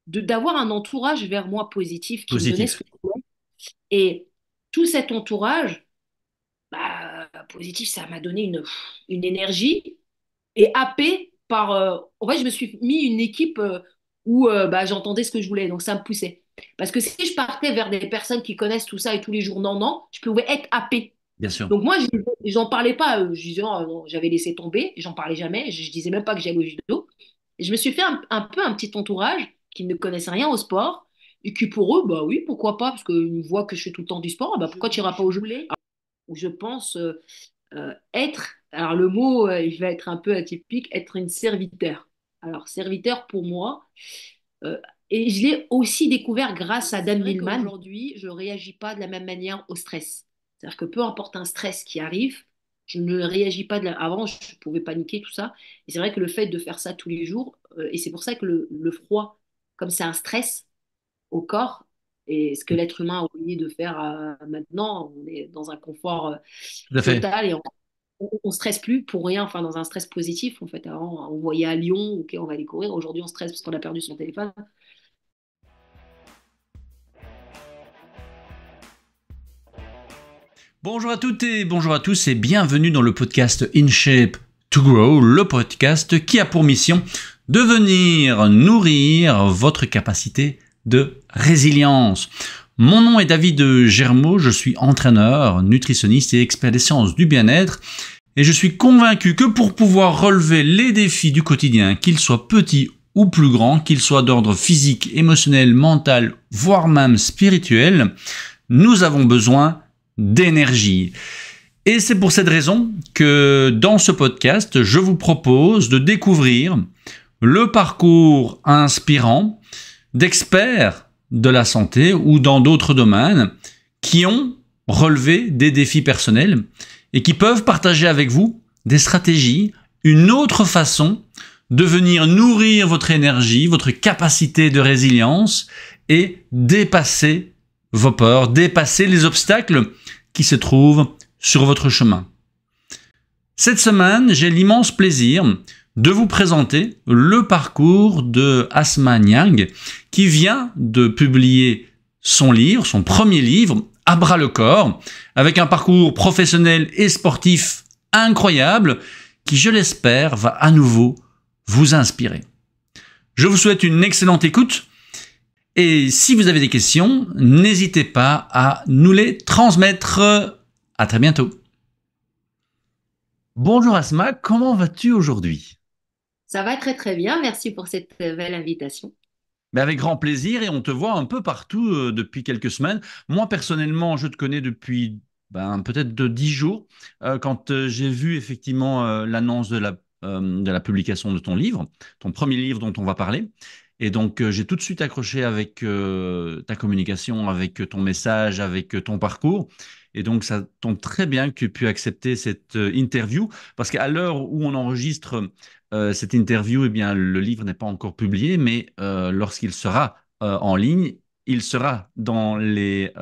d'avoir un entourage vers moi positif qui me donnait ce Positif. que je voulais. Et tout cet entourage, bah, positif, ça m'a donné une énergie et happé par. En fait, je me suis mis une équipe où bah, j'entendais ce que je voulais, donc ça me poussait. Parce que si je partais vers des personnes qui connaissent tout ça et tous les jours, non, non, je pouvais être happé. Bien sûr. Donc moi, j'en parlais pas. Je disais, oh, non, j'avais laissé tomber, j'en parlais jamais. Je disais même pas que j'allais au judo. Et je me suis fait un peu un petit entourage qui ne connaissait rien au sport et qui pour eux, bah oui, pourquoi pas, parce qu'ils voient que je fais tout le temps du sport, bah pourquoi tu iras pas au jeu? Où je pense être, alors le mot, il va être un peu atypique, être une serviteur. Alors serviteur pour moi, euh, et je l'ai aussi découvert grâce à Dan Millman. Aujourd'hui, je ne réagis pas de la même manière au stress. C'est-à-dire que peu importe un stress qui arrive, je ne réagis pas de la... Avant, je pouvais paniquer, tout ça. Et c'est vrai que le fait de faire ça tous les jours, et c'est pour ça que le froid, comme c'est un stress au corps, et ce que l'être humain a oublié de faire maintenant, on est dans un confort Tout à fait. total et on stresse plus pour rien, enfin dans un stress positif. En fait, avant, on voyait à Lyon, ok, on va aller courir. Aujourd'hui, on stresse parce qu'on a perdu son téléphone. Bonjour à toutes et bonjour à tous et bienvenue dans le podcast In Shape to Grow, le podcast qui a pour mission de venir nourrir votre capacité de résilience. Mon nom est David Germeau, je suis entraîneur, nutritionniste et expert des sciences du bien-être et je suis convaincu que pour pouvoir relever les défis du quotidien, qu'ils soient petits ou plus grands, qu'ils soient d'ordre physique, émotionnel, mental, voire même spirituel, nous avons besoin d'énergie. Et c'est pour cette raison que dans ce podcast, je vous propose de découvrir le parcours inspirant d'experts de la santé ou dans d'autres domaines qui ont relevé des défis personnels et qui peuvent partager avec vous des stratégies, une autre façon de venir nourrir votre énergie, votre capacité de résilience et dépasser vos peurs, dépasser les obstacles qui se trouvent sur votre chemin. Cette semaine, j'ai l'immense plaisir de vous présenter le parcours de Asma Niang, qui vient de publier son livre, son premier livre, À bras le corps, avec un parcours professionnel et sportif incroyable, qui, je l'espère, va à nouveau vous inspirer. Je vous souhaite une excellente écoute. Et si vous avez des questions, n'hésitez pas à nous les transmettre. À très bientôt. Bonjour Asma, comment vas-tu aujourd'hui? Ça va très très bien. Merci pour cette belle invitation. Mais avec grand plaisir et on te voit un peu partout depuis quelques semaines. Moi personnellement, je te connais depuis peut-être de 10 jours quand j'ai vu effectivement l'annonce de la publication de ton livre, ton premier livre dont on va parler. Et donc j'ai tout de suite accroché avec ta communication, avec ton message, avec ton parcours. Et donc ça tombe très bien que tu aies pu accepter cette interview parce qu'à l'heure où on enregistre cette interview, eh bien, le livre n'est pas encore publié, mais lorsqu'il sera en ligne, il sera dans les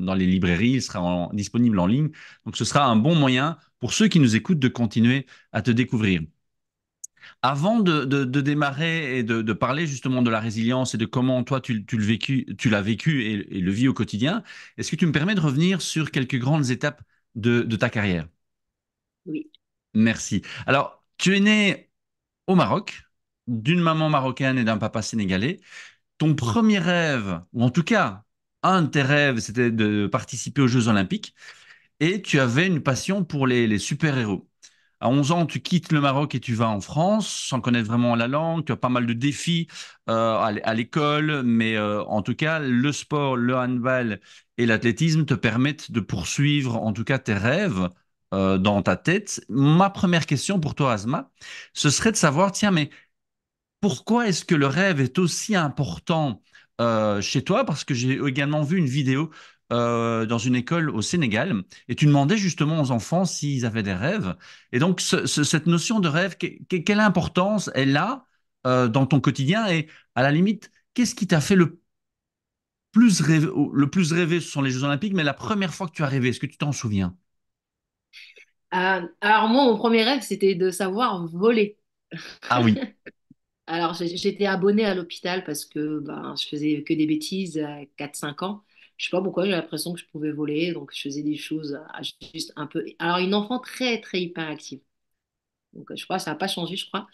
librairies, il sera disponible en ligne. Donc, ce sera un bon moyen pour ceux qui nous écoutent de continuer à te découvrir. Avant de démarrer et de parler justement de la résilience et de comment toi tu l'as vécu et le vis au quotidien, est-ce que tu me permets de revenir sur quelques grandes étapes de ta carrière? Oui. Merci. Alors, tu es né au Maroc, d'une maman marocaine et d'un papa sénégalais. Ton premier rêve, ou en tout cas, un de tes rêves, c'était de participer aux Jeux Olympiques et tu avais une passion pour les super-héros. À 11 ans, tu quittes le Maroc et tu vas en France sans connaître vraiment la langue. Tu as pas mal de défis à l'école, mais en tout cas, le sport, le handball et l'athlétisme te permettent de poursuivre en tout cas tes rêves dans ta tête. Ma première question pour toi, Asma, ce serait de savoir, tiens, mais pourquoi est-ce que le rêve est aussi important chez toi? Parce que j'ai également vu une vidéo dans une école au Sénégal et tu demandais justement aux enfants s'ils avaient des rêves. Et donc, cette notion de rêve, quelle importance elle a dans ton quotidien? Et à la limite, qu'est-ce qui t'a fait le plus rêver? Ce sont les Jeux Olympiques, mais la première fois que tu as rêvé, est-ce que tu t'en souviens? Alors moi, mon premier rêve, c'était de savoir voler. Ah oui, Alors, j'étais abonnée à l'hôpital parce que ben, je faisais que des bêtises à 4 5 ans. Je sais pas pourquoi, j'ai l'impression que je pouvais voler, donc je faisais des choses juste un peu. Alors, une enfant très, très hyperactive. Donc, je crois que ça n'a pas changé, je crois.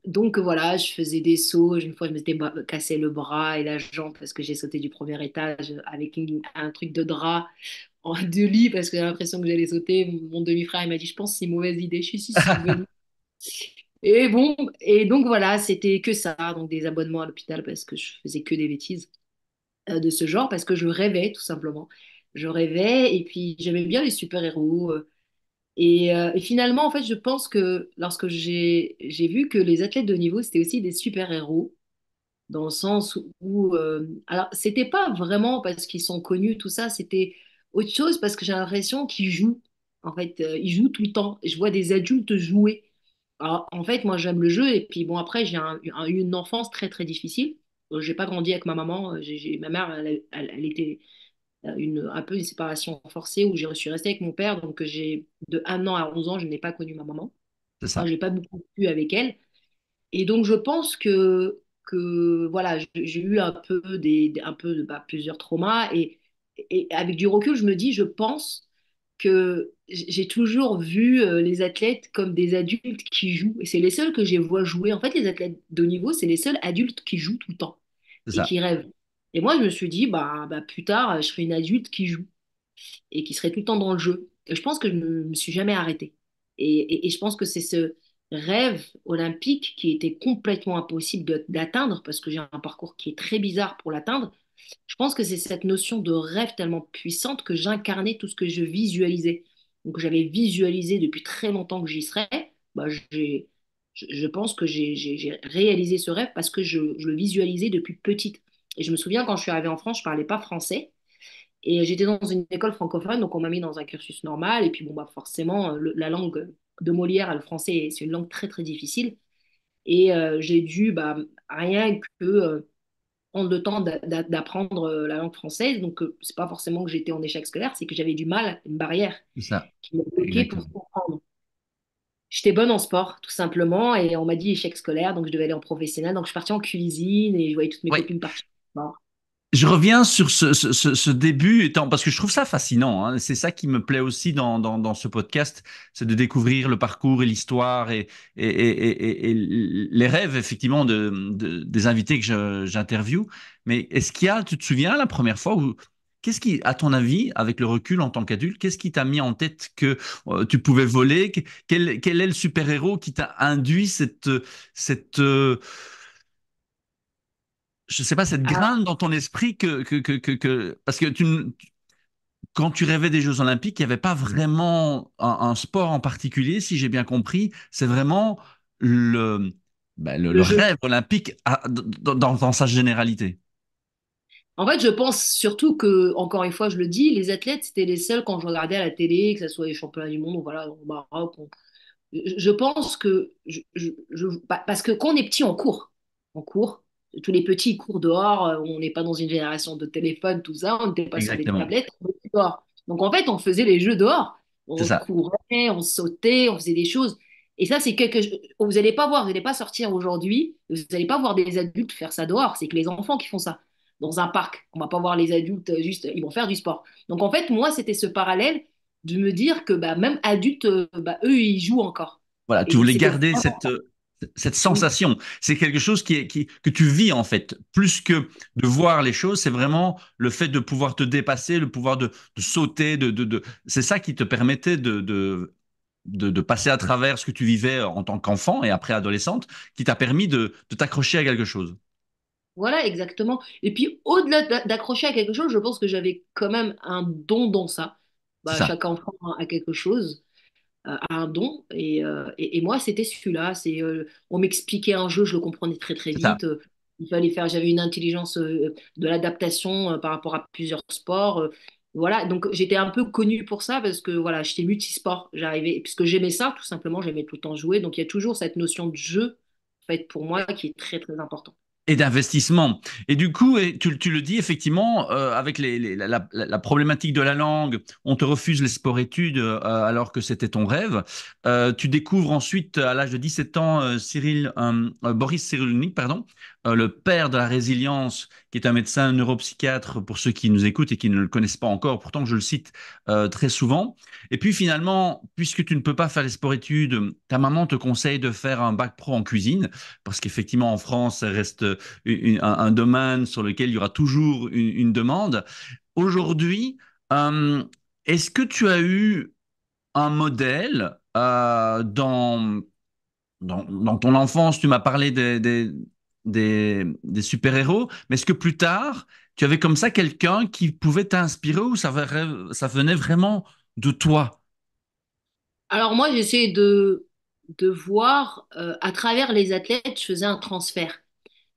Donc, voilà, je faisais des sauts. Une fois, je m'étais cassé le bras et la jambe parce que j'ai sauté du premier étage avec un truc de drap de lit parce que j'ai l'impression que j'allais sauter. Mon demi-frère, il m'a dit, je pense que c'est une mauvaise idée. Je suis si, si, bonne. Et bon, et donc voilà, c'était que ça, donc des abonnements à l'hôpital parce que je faisais que des bêtises de ce genre, parce que je rêvais tout simplement. Je rêvais et puis j'aimais bien les super-héros. Et finalement, en fait, je pense que lorsque j'ai vu que les athlètes de haut niveau, c'était aussi des super-héros, dans le sens où, alors, c'était pas vraiment parce qu'ils sont connus, tout ça, c'était autre chose parce que j'ai l'impression qu'ils jouent. En fait, ils jouent tout le temps. Je vois des adultes jouer. Alors, en fait, moi, j'aime le jeu. Et puis, bon, après, j'ai eu une enfance très, très difficile. J'ai pas grandi avec ma maman. Ma mère, elle était un peu une séparation forcée où je suis restée avec mon père. Donc, j'ai de 1 an à 11 ans, je n'ai pas connu ma maman. C'est Enfin, ça. j'ai pas beaucoup vécu avec elle. Et donc, je pense que voilà, j'ai eu un peu, un peu bah, plusieurs traumas. Et avec du recul, je me dis, je pense que j'ai toujours vu les athlètes comme des adultes qui jouent. Et c'est les seuls que j'ai vois jouer. En fait, les athlètes de haut niveau, c'est les seuls adultes qui jouent tout le temps C'est et ça. qui rêvent. Et moi, je me suis dit, bah plus tard, je serai une adulte qui joue et qui serait tout le temps dans le jeu. Et je pense que je ne me suis jamais arrêtée. Et je pense que c'est ce rêve olympique qui était complètement impossible d'atteindre parce que j'ai un parcours qui est très bizarre pour l'atteindre. Je pense que c'est cette notion de rêve tellement puissante que j'incarnais tout ce que je visualisais. Donc j'avais visualisé depuis très longtemps que j'y serais. Bah, je pense que j'ai réalisé ce rêve parce que je le visualisais depuis petite. Et je me souviens quand je suis arrivée en France, je parlais pas français. Et j'étais dans une école francophone, donc on m'a mis dans un cursus normal. Et puis bon, bah forcément, la langue de Molière, le français, c'est une langue très très difficile. Et j'ai dû bah, rien que prendre le temps d'apprendre la langue française. Donc c'est pas forcément que j'étais en échec scolaire, c'est que j'avais du mal, une barrière C'est ça. qui m'a bloquée pour Exactement. comprendre. J'étais bonne en sport, tout simplement, et on m'a dit échec scolaire, donc je devais aller en professionnel. Donc je suis partie en cuisine et je voyais toutes mes Oui. copines partir. Bon. Je reviens sur ce début, parce que je trouve ça fascinant, hein. C'est ça qui me plaît aussi dans ce podcast, c'est de découvrir le parcours et l'histoire et les rêves, effectivement, des invités que j'interviewe. Mais est-ce qu'il y a, tu te souviens, la première fois où, qu'est-ce qui, à ton avis, avec le recul en tant qu'adulte, qu'est-ce qui t'a mis en tête que tu pouvais voler? Quel est le super-héros qui t'a induit cette je sais pas, cette Ah, graine dans ton esprit parce que quand tu rêvais des Jeux Olympiques, il n'y avait pas vraiment un sport en particulier, si j'ai bien compris. C'est vraiment le, le le jeu. rêve olympique dans sa généralité. En fait, je pense surtout que, encore une fois, je le dis, les athlètes, c'était les seuls quand je regardais à la télé, que ce soit les championnats du monde ou voilà, au Maroc. Je pense que, parce que quand on est petit, on court. On court. Tous les petits ils courent dehors. On n'est pas dans une génération de téléphone, tout ça. On n'était pas sur des Exactement. tablettes. On était dehors. Donc, en fait, on faisait les jeux dehors. C'est On ça. courait, on sautait, on faisait des choses. Et ça, c'est quelque chose. Vous n'allez pas voir, vous n'allez pas sortir aujourd'hui. Vous n'allez pas voir des adultes faire ça dehors. C'est que les enfants qui font ça dans un parc. On va pas voir les adultes juste, ils vont faire du sport. Donc, en fait, moi, c'était ce parallèle de me dire que bah, même adultes, bah, eux, ils jouent encore. Voilà, tu Et voulais c'était garder vraiment, cette oui. sensation. C'est quelque chose que tu vis en fait. Plus que de voir les choses, c'est vraiment le fait de pouvoir te dépasser, le pouvoir de sauter, c'est ça qui te permettait de passer à travers ce que tu vivais en tant qu'enfant et après adolescente, qui t'a permis de t'accrocher à quelque chose. Voilà, exactement. Et puis, au-delà d'accrocher à quelque chose, je pense que j'avais quand même un don dans ça. C'est Bah, ça. chaque enfant a quelque chose, a un don. Et moi, c'était celui-là. On m'expliquait un jeu, je le comprenais très, très C'est ça. vite. Il fallait faire, j'avais une intelligence de l'adaptation par rapport à plusieurs sports. Voilà, donc j'étais un peu connue pour ça parce que voilà, j'étais multisport. J'arrivais, puisque j'aimais ça, tout simplement, j'aimais tout le temps jouer. Donc il y a toujours cette notion de jeu, en fait, pour moi, qui est très, très important. Et d'investissement. Et du coup, et tu le dis effectivement, avec la problématique de la langue, on te refuse les sports-études alors que c'était ton rêve. Tu découvres ensuite, à l'âge de 17 ans, Boris Cyrulnik, pardon, le père de la résilience, qui est un médecin neuropsychiatre pour ceux qui nous écoutent et qui ne le connaissent pas encore. Pourtant, je le cite très souvent. Et puis finalement, puisque tu ne peux pas faire les sports-études, ta maman te conseille de faire un bac pro en cuisine, parce qu'effectivement, en France, ça reste un domaine sur lequel il y aura toujours une demande. Aujourd'hui, euh, est-ce que tu as eu un modèle dans ton enfance? Tu m'as parlé des super-héros, mais est-ce que plus tard, tu avais comme ça quelqu'un qui pouvait t'inspirer ou ça venait vraiment de toi? Alors moi, j'essaie de voir à travers les athlètes, je faisais un transfert.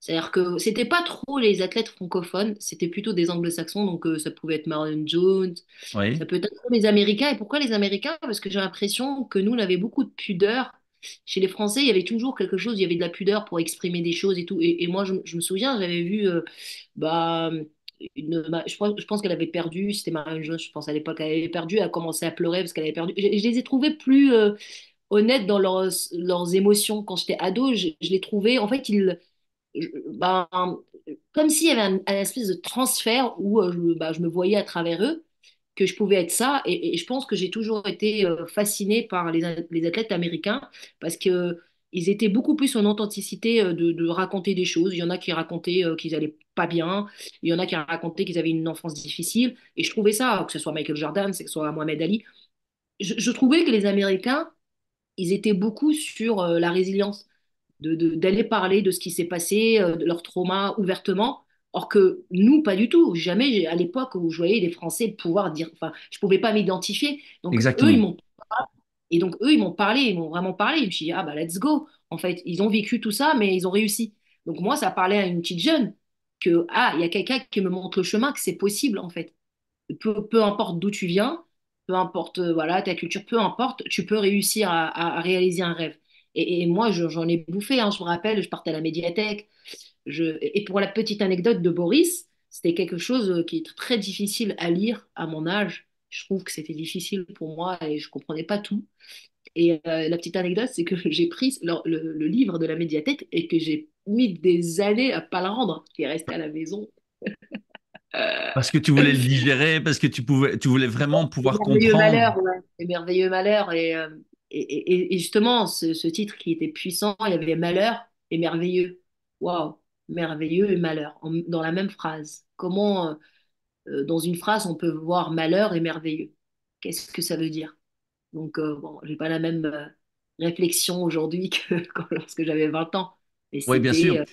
C'est-à-dire que c'était pas trop les athlètes francophones, c'était plutôt des anglo-saxons, donc ça pouvait être Marion Jones, ça Oui, peut être les Américains. Et pourquoi les Américains? Parce que j'ai l'impression que nous, on avait beaucoup de pudeur. Chez les Français, il y avait toujours quelque chose, il y avait de la pudeur pour exprimer des choses et tout. Et moi, je me souviens, j'avais vu, bah, je pense qu'elle avait perdu, c'était Marion Jones, je pense à l'époque, elle avait perdu, elle a commencé à pleurer parce qu'elle avait perdu. Je les ai trouvés plus honnêtes dans leurs émotions. Quand j'étais ado, je les trouvais, en fait, ben, comme s'il y avait un espèce de transfert où je me voyais à travers eux, que je pouvais être ça. Et je pense que j'ai toujours été fascinée par les athlètes américains parce que ils étaient beaucoup plus en authenticité de raconter des choses. Il y en a qui racontaient qu'ils allaient pas bien, il y en a qui racontaient qu'ils avaient une enfance difficile. Et je trouvais ça, que ce soit Michael Jordan, que ce soit Mohamed Ali, je trouvais que les Américains, ils étaient beaucoup sur la résilience d'aller parler de ce qui s'est passé, de leur trauma ouvertement. Or que nous, pas du tout. Jamais, à l'époque où je voyais les Français pouvoir dire, enfin, je pouvais pas m'identifier. Donc eux, exactement. ils m'ont parlé, ils m'ont vraiment parlé. Je me suis dit, ah bah let's go. En fait, ils ont vécu tout ça, mais ils ont réussi. Donc moi, ça parlait à une petite jeune que, ah, il y a quelqu'un qui me montre le chemin, que c'est possible, en fait. Peu importe d'où tu viens, peu importe voilà, ta culture, peu importe, tu peux réussir à réaliser un rêve. Et moi, j'en ai bouffé, hein, je me rappelle, je partais à la médiathèque. Et pour la petite anecdote de Boris, c'était quelque chose qui est très difficile à lire à mon âge. Je trouve que c'était difficile pour moi et je comprenais pas tout. Et la petite anecdote, c'est que j'ai pris le livre de la médiathèque et que j'ai mis des années à pas le rendre, qui est resté à la maison. Parce que tu voulais le digérer, parce que tu voulais vraiment pouvoir Merveilleux comprendre. malheur, ouais. Les merveilleux malheur. Et justement, ce titre qui était puissant, il y avait malheur et merveilleux. Waouh, merveilleux et malheur, dans la même phrase. Comment, dans une phrase, on peut voir malheur et merveilleux? Qu'est-ce que ça veut dire? Donc, bon, j'ai pas la même réflexion aujourd'hui que lorsque j'avais 20 ans. Mais Oui, bien sûr.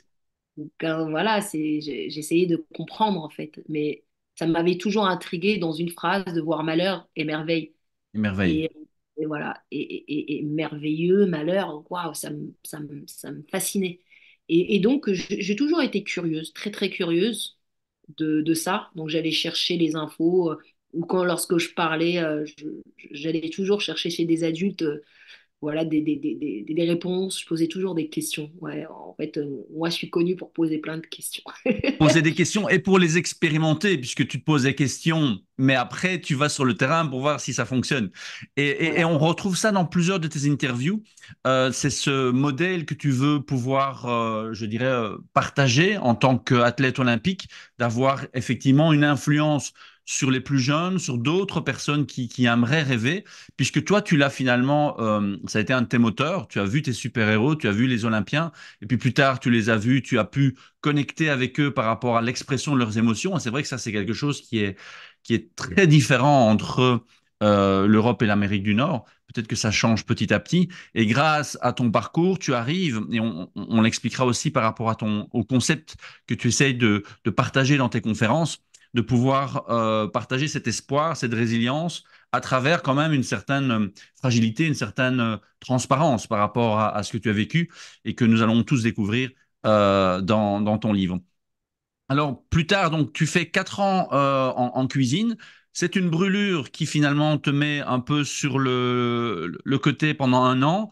donc, voilà, j'essayais de comprendre en fait. Mais ça m'avait toujours intrigué dans une phrase de voir malheur et merveille. Merveille. Et, et voilà, et merveilleux, malheur, waouh, ça me fascinait. Et donc, j'ai toujours été curieuse, très très curieuse de ça. Donc, j'allais chercher les infos, ou lorsque je parlais, j'allais toujours chercher chez des adultes, voilà, des réponses. Je posais toujours des questions. Ouais, en fait, moi, je suis connue pour poser plein de questions. Poser des questions et pour les expérimenter, puisque tu te poses des questions, mais après, tu vas sur le terrain pour voir si ça fonctionne. Et Voilà. on retrouve ça dans plusieurs de tes interviews. C'est ce modèle que tu veux pouvoir, je dirais, partager en tant qu'athlète olympique, d'avoir effectivement une influence sur les plus jeunes, sur d'autres personnes qui aimeraient rêver, puisque toi, tu l'as finalement, ça a été un de tes moteurs, tu as vu tes super-héros, tu as vu les Olympiens, et puis plus tard, tu les as vus, tu as pu connecter avec eux par rapport à l'expression de leurs émotions. Et c'est vrai que ça, c'est quelque chose qui est très différent entre l'Europe et l'Amérique du Nord. Peut-être que ça change petit à petit. Et grâce à ton parcours, tu arrives, et on l'expliquera aussi par rapport à au concept que tu essayes de partager dans tes conférences, de pouvoir partager cet espoir, cette résilience à travers quand même une certaine fragilité, une certaine transparence par rapport à ce que tu as vécu et que nous allons tous découvrir dans ton livre. Alors, plus tard, donc, tu fais 4 ans en cuisine. C'est une brûlure qui finalement te met un peu sur le côté pendant un an.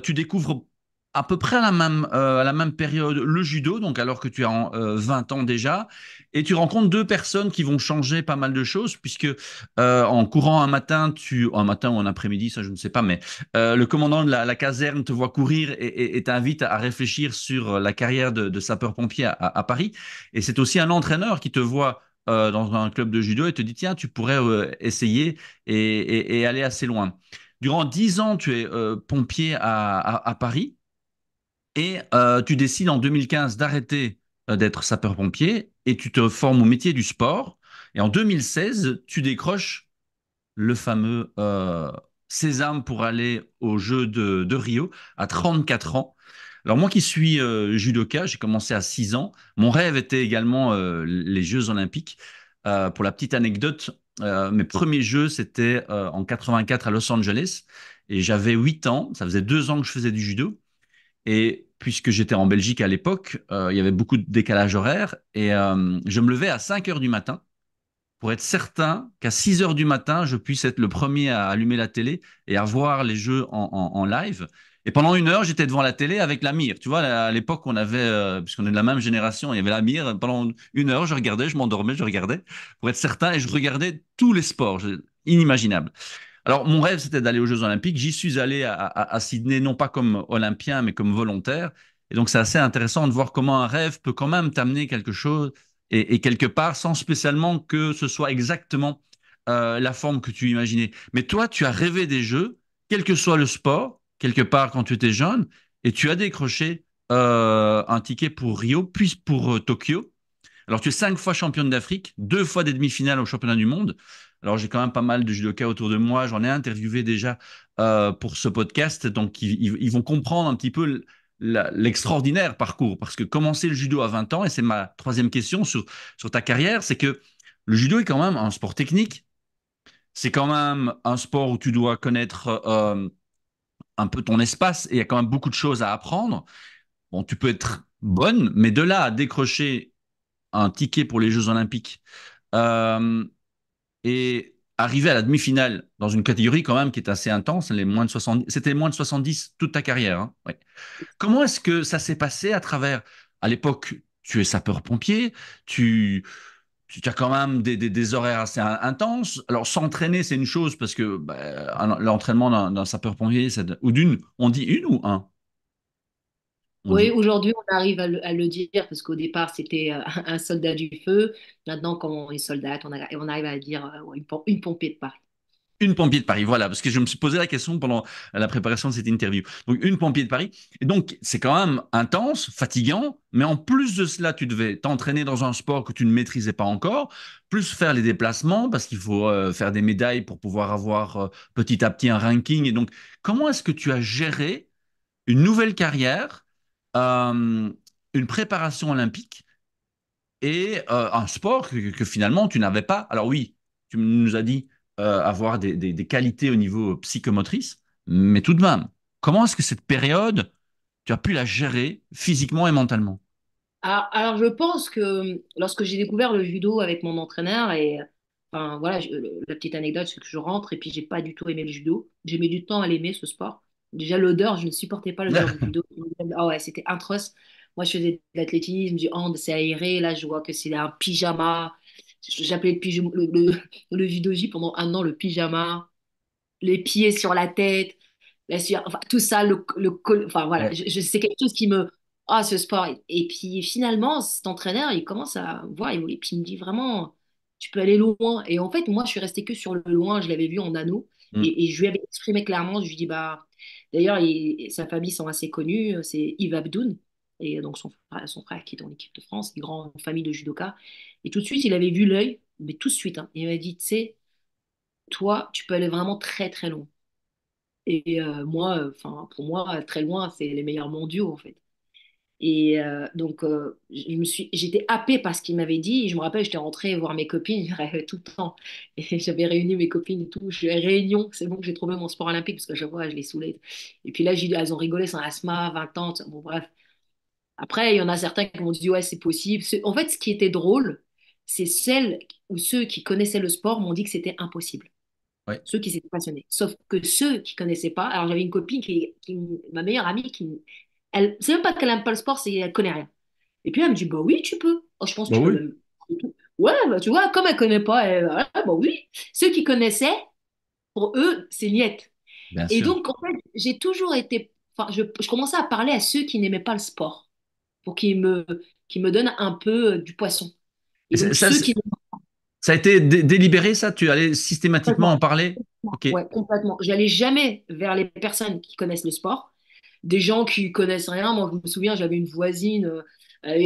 Tu découvres à peu près à la même période le judo, donc alors que tu as 20 ans déjà, et tu rencontres deux personnes qui vont changer pas mal de choses, puisque en courant un matin ou un après-midi, ça je ne sais pas, mais le commandant de la caserne te voit courir et t'invite à réfléchir sur la carrière de sapeur-pompier à Paris. Et c'est aussi un entraîneur qui te voit dans un club de judo et te dit, tiens, tu pourrais essayer et aller assez loin. Durant 10 ans, tu es pompier à Paris. Et tu décides en 2015 d'arrêter d'être sapeur-pompier et tu te formes au métier du sport. Et en 2016, tu décroches le fameux sésame pour aller aux Jeux de Rio à 34 ans. Alors moi qui suis judoka, j'ai commencé à 6 ans. Mon rêve était également les Jeux olympiques. Pour la petite anecdote, mes premiers Jeux, c'était en 84 à Los Angeles. Et j'avais 8 ans, ça faisait 2 ans que je faisais du judo. Et puisque j'étais en Belgique à l'époque, il y avait beaucoup de décalage horaire et je me levais à 5 heures du matin pour être certain qu'à 6 heures du matin, je puisse être le premier à allumer la télé et à voir les jeux en live. Et pendant 1 heure, j'étais devant la télé avec la mire. Tu vois, à l'époque, on avait, puisqu'on est de la même génération, il y avait la mire. Pendant 1 heure, je regardais, je m'endormais, je regardais pour être certain et je regardais tous les sports. Inimaginable. Alors, mon rêve, c'était d'aller aux Jeux Olympiques. J'y suis allé à Sydney, non pas comme olympien, mais comme volontaire. Et donc, c'est assez intéressant de voir comment un rêve peut quand même t'amener quelque chose et quelque part sans spécialement que ce soit exactement la forme que tu imaginais. Mais toi, tu as rêvé des Jeux, quel que soit le sport, quelque part quand tu étais jeune, et tu as décroché un ticket pour Rio, puis pour Tokyo. Alors, tu es 5 fois championne d'Afrique, 2 fois des demi-finales au championnat du monde. Alors, j'ai quand même pas mal de judokas autour de moi. J'en ai interviewé déjà pour ce podcast. Donc, ils vont comprendre un petit peu l'extraordinaire parcours. Parce que commencer le judo à 20 ans, et c'est ma troisième question sur ta carrière, c'est que le judo est quand même un sport technique. C'est quand même un sport où tu dois connaître un peu ton espace et il y a quand même beaucoup de choses à apprendre. Bon, tu peux être bonne, mais de là à décrocher un ticket pour les Jeux Olympiques euh, et arriver à la demi-finale dans une catégorie quand même qui est assez intense, les moins de 70, c'était moins de 70 toute ta carrière. Hein, ouais. Comment est-ce que ça s'est passé à travers, à l'époque, tu es sapeur-pompier, tu as quand même des horaires assez intenses. Alors, s'entraîner, c'est une chose parce que l'entraînement d'un sapeur-pompier, ou d'une, on dit une ou un, on Oui, dit aujourd'hui, on arrive à le dire parce qu'au départ, c'était un soldat du feu. Maintenant, quand on est soldat, on arrive à dire ouais, une pompée de Paris. une pompier de Paris, voilà, parce que je me suis posé la question pendant la préparation de cette interview. Donc, une pompier de Paris. Et donc, c'est quand même intense, fatigant, mais en plus de cela, tu devais t'entraîner dans un sport que tu ne maîtrisais pas encore, plus faire les déplacements, parce qu'il faut faire des médailles pour pouvoir avoir petit à petit un ranking. Et donc, comment est-ce que tu as géré une nouvelle carrière, euh, une préparation olympique et un sport que finalement tu n'avais pas. Alors oui, tu nous as dit avoir des qualités au niveau psychomotrice, mais tout de même, comment est-ce que cette période, tu as pu la gérer physiquement et mentalement? Alors, je pense que lorsque j'ai découvert le judo avec mon entraîneur, et enfin, voilà, la petite anecdote, c'est que je rentre et puis j'ai pas du tout aimé le judo. J'ai mis du temps à l'aimer, ce sport. Déjà, l'odeur, je ne supportais pas l'odeur du judo. Ah ouais, c'était atroce. Moi, je faisais de l'athlétisme, du hand, c'est aéré. Là, je vois que c'est un pyjama. J'appelais le judoji pendant 1 an le pyjama, les pieds sur la tête, enfin, tout ça, enfin voilà, Ouais. c'est quelque chose qui me. Ah, ce sport. Et puis finalement, cet entraîneur, il commence à voir, et puis il me dit vraiment, tu peux aller loin. Et en fait, moi, je suis restée que sur le loin, je l'avais vu en anneau, Mm. et je lui avais exprimé clairement, je lui dis, bah, d'ailleurs, sa famille sont assez connus, c'est Yves Abdoun, et donc son frère qui est dans l'équipe de France, une grande famille de judoka. Et tout de suite, il avait vu l'œil, mais tout de suite, hein, il m'a dit, tu sais, toi, tu peux aller vraiment très, très loin. Et moi, enfin, pour moi, très loin, c'est les meilleurs mondiaux, en fait. Et donc, j'étais happée par ce qu'il m'avait dit. Et je me rappelle, j'étais rentrée voir mes copines, je rêvais tout le temps. Et j'avais réuni mes copines et tout. Je réunion, c'est bon que j'ai trouvé mon sport olympique parce que je vois, je les saoulais. Et puis là, elles ont rigolé, c'est un asthma, 20 ans. Bon, bref. Après, il y en a certains qui m'ont dit, ouais, c'est possible. En fait, ce qui était drôle, c'est celles ou ceux qui connaissaient le sport m'ont dit que c'était impossible, Ouais. ceux qui s'étaient passionnés. Sauf que ceux qui connaissaient pas, alors j'avais une copine ma meilleure amie, c'est même pas qu'elle aime pas le sport, c'est qu'elle connaît rien. Et puis elle me dit, bah oui, tu peux. Oh, je pense que Bah tu peux oui, même. Ouais, bah tu vois, comme elle connaît pas, voilà, bah oui. Ceux qui connaissaient, pour eux, c'est niette. bien Et sûr. donc, en fait, j'ai toujours été. Enfin, je commençais à parler à ceux qui n'aimaient pas le sport, pour qu'ils me donnent un peu du poisson. Et Et donc, ça, ceux qui ça a été délibéré, ça? Tu allais systématiquement en complètement. parler? Ok, Ouais, complètement. J'allais jamais vers les personnes qui connaissent le sport. Des gens qui connaissent rien. Moi, je me souviens, j'avais une voisine, elle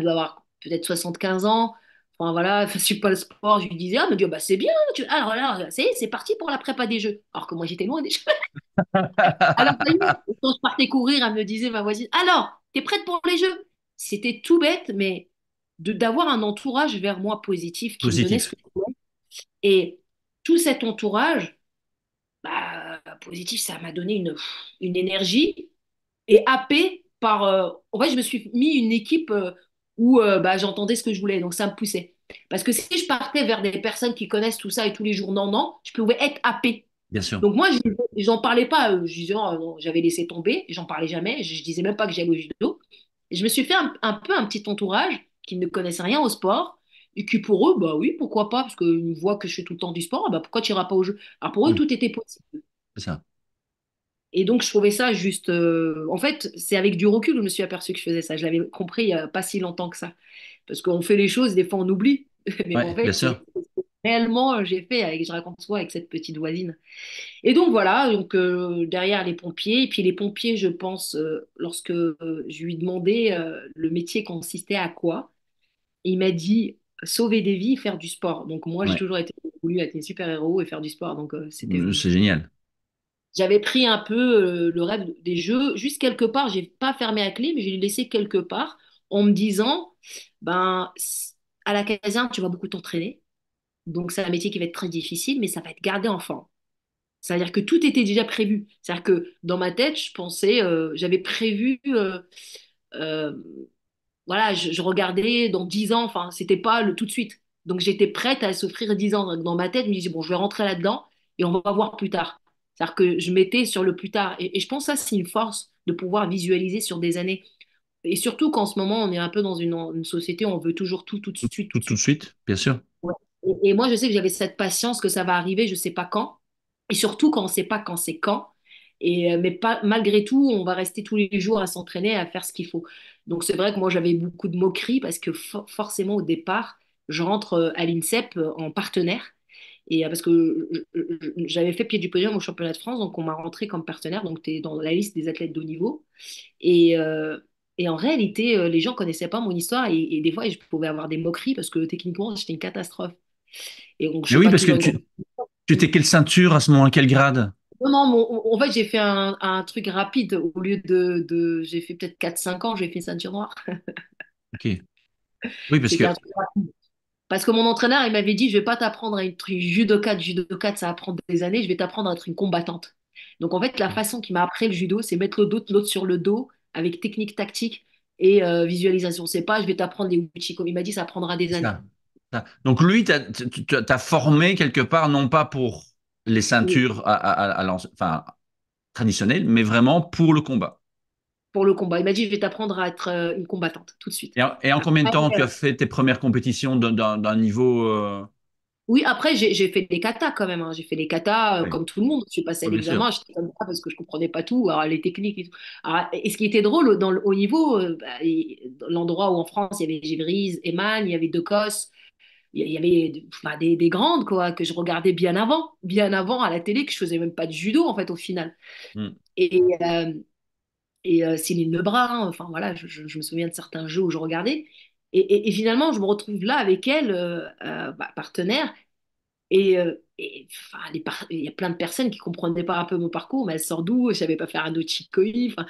doit avoir peut-être 75 ans. Enfin voilà, elle ne suit pas le sport. Je lui disais, ah, elle me dit, oh, bah, c'est bien. Alors là, c'est parti pour la prépa des Jeux. Alors que moi, j'étais loin des Jeux. Alors, ça y est, quand je partais courir, elle me disait, ma voisine, alors, t'es prête pour les Jeux? C'était tout bête, mais d'avoir un entourage vers moi positif qui me donnait ce positif. que je voulais. Et tout cet entourage, bah, positif, ça m'a donné une énergie et happé par. En fait, je me suis mis une équipe où bah, j'entendais ce que je voulais, donc ça me poussait. Parce que si je partais vers des personnes qui connaissent tout ça et tous les jours, non, non, je pouvais être happé. Bien sûr. Donc moi, j'en parlais pas. Je disais, oh, non, j'avais laissé tomber, j'en parlais jamais. Je disais même pas que j'allais au judo. Et je me suis fait un peu un petit entourage qui ne connaissait rien au sport. Et qui pour eux, bah oui, pourquoi pas, parce qu'ils voient que je fais tout le temps du sport, bah pourquoi tu iras pas au jeu? Alors pour eux, Hmm, tout était possible. c'est ça. Et donc, je trouvais ça juste. En fait, c'est avec du recul que je me suis aperçu que je faisais ça. Je l'avais compris il n'y a pas si longtemps que ça. Parce qu'on fait les choses, des fois on oublie. Mais en Ouais, bien fait, sûr. réellement, j'ai fait, avec, je raconte ça avec cette petite voisine. Et donc, voilà, donc, derrière les pompiers. Et puis, les pompiers, je pense, lorsque je lui ai demandé le métier consistait à quoi, il m'a dit sauver des vies, faire du sport. Donc, moi, j'ai Ouais, toujours été voulu être une super-héros et faire du sport. Donc, c'est génial. j'avais pris un peu le rêve des jeux, juste quelque part, j'ai pas fermé à clé, mais j'ai laissé quelque part en me disant, ben, à la caserne, tu vas beaucoup t'entraîner, donc c'est un métier qui va être très difficile, mais ça va être gardé enfant. C'est-à-dire que tout était déjà prévu. C'est-à-dire que dans ma tête, je pensais, j'avais prévu, euh, voilà, je regardais dans 10 ans, enfin, c'était pas le tout de suite. Donc j'étais prête à s'offrir 10 ans. Donc, dans ma tête, je me disais, bon, je vais rentrer là-dedans et on va voir plus tard. C'est-à-dire que je mettais sur le plus tard. Et je pense que ça, c'est une force de pouvoir visualiser sur des années. Et surtout qu'en ce moment, on est un peu dans une société où on veut toujours tout, tout de suite, tout de Tout de suite. suite, bien sûr. Ouais. Et moi, je sais que j'avais cette patience que ça va arriver, je sais pas quand. Et surtout quand on sait pas quand c'est quand. Et, mais pas, malgré tout, on va rester tous les jours à s'entraîner, à faire ce qu'il faut. Donc c'est vrai que moi, j'avais beaucoup de moqueries parce que forcément, au départ, je rentre à l'INSEP en partenaire. Et parce que j'avais fait pied du podium au championnat de France, donc on m'a rentré comme partenaire, donc tu es dans la liste des athlètes de haut niveau. Et, et en réalité, les gens connaissaient pas mon histoire et des fois, je pouvais avoir des moqueries parce que techniquement, j'étais une catastrophe. Et donc, je Mais suis oui, pas parce que toujours une grande. tu étais quelle ceinture à ce moment, quel grade? Non, non, en fait, j'ai fait un truc rapide. Au lieu j'ai fait peut-être 4 5 ans, j'ai fait ceinture noire. Ok. Oui, parce C'était un que. truc rapide. Parce que mon entraîneur, il m'avait dit, je vais pas t'apprendre à être une judoka. Judoka, ça va prendre des années. Je vais t'apprendre à être une combattante. Donc, en fait, la façon qu'il m'a appris le judo, c'est mettre le dos de l'autre sur le dos avec technique tactique et visualisation. C'est pas, je vais t'apprendre les Uchiko. Il m'a dit, ça prendra des C'est années. ça. Donc lui, t'as formé quelque part, non pas pour les Oui, ceintures enfin, traditionnelles, mais vraiment pour le combat. pour le combat. Il m'a dit, je vais t'apprendre à être une combattante tout de suite. Et en combien de Après, temps tu as fait tes premières compétitions d'un niveau oui, après, j'ai fait des katas quand même, hein. J'ai fait des katas Oui, comme tout le monde. Je suis passée à oui, bien l'examen, sûr. j'étais comme ça parce que je comprenais pas tout, alors, les techniques et tout. Alors, et ce qui était drôle dans le haut niveau, bah, l'endroit où en France, il y avait Givry, Eman, il y avait Decos, il y avait enfin, des grandes quoi, que je regardais bien avant à la télé, que je faisais même pas de judo en fait au final. Hmm. Et, Céline Lebrun, hein, enfin voilà, je me souviens de certains jeux où je regardais. Et finalement, je me retrouve là avec elle, bah, partenaire. Enfin, il y a plein de personnes qui comprenaient pas un peu mon parcours, mais elle sort d'où? Je savais pas faire un Uchikoi, enfin,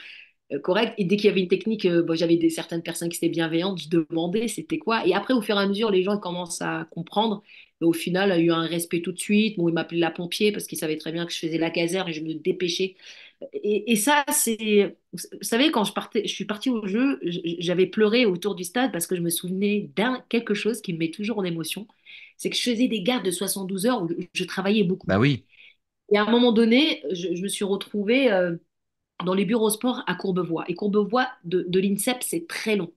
correct. Et dès qu'il y avait une technique, bon, j'avais certaines personnes qui étaient bienveillantes, je demandais c'était quoi. Et après, au fur et à mesure, les gens commencent à comprendre. Et au final, il y a eu un respect tout de suite. Bon, ils m'appelaient la pompier parce qu'ils savaient très bien que je faisais la caserne et je me dépêchais. Et ça, c'est. Vous savez, quand je suis partie au jeu, j'avais pleuré autour du stade parce que je me souvenais d'un quelque chose qui me met toujours en émotion. C'est que je faisais des gardes de 72 heures où je travaillais beaucoup. Bah oui. Et à un moment donné, je me suis retrouvée. dans les bureaux sport à Courbevoie. Et Courbevoie de l'INSEP, c'est très long.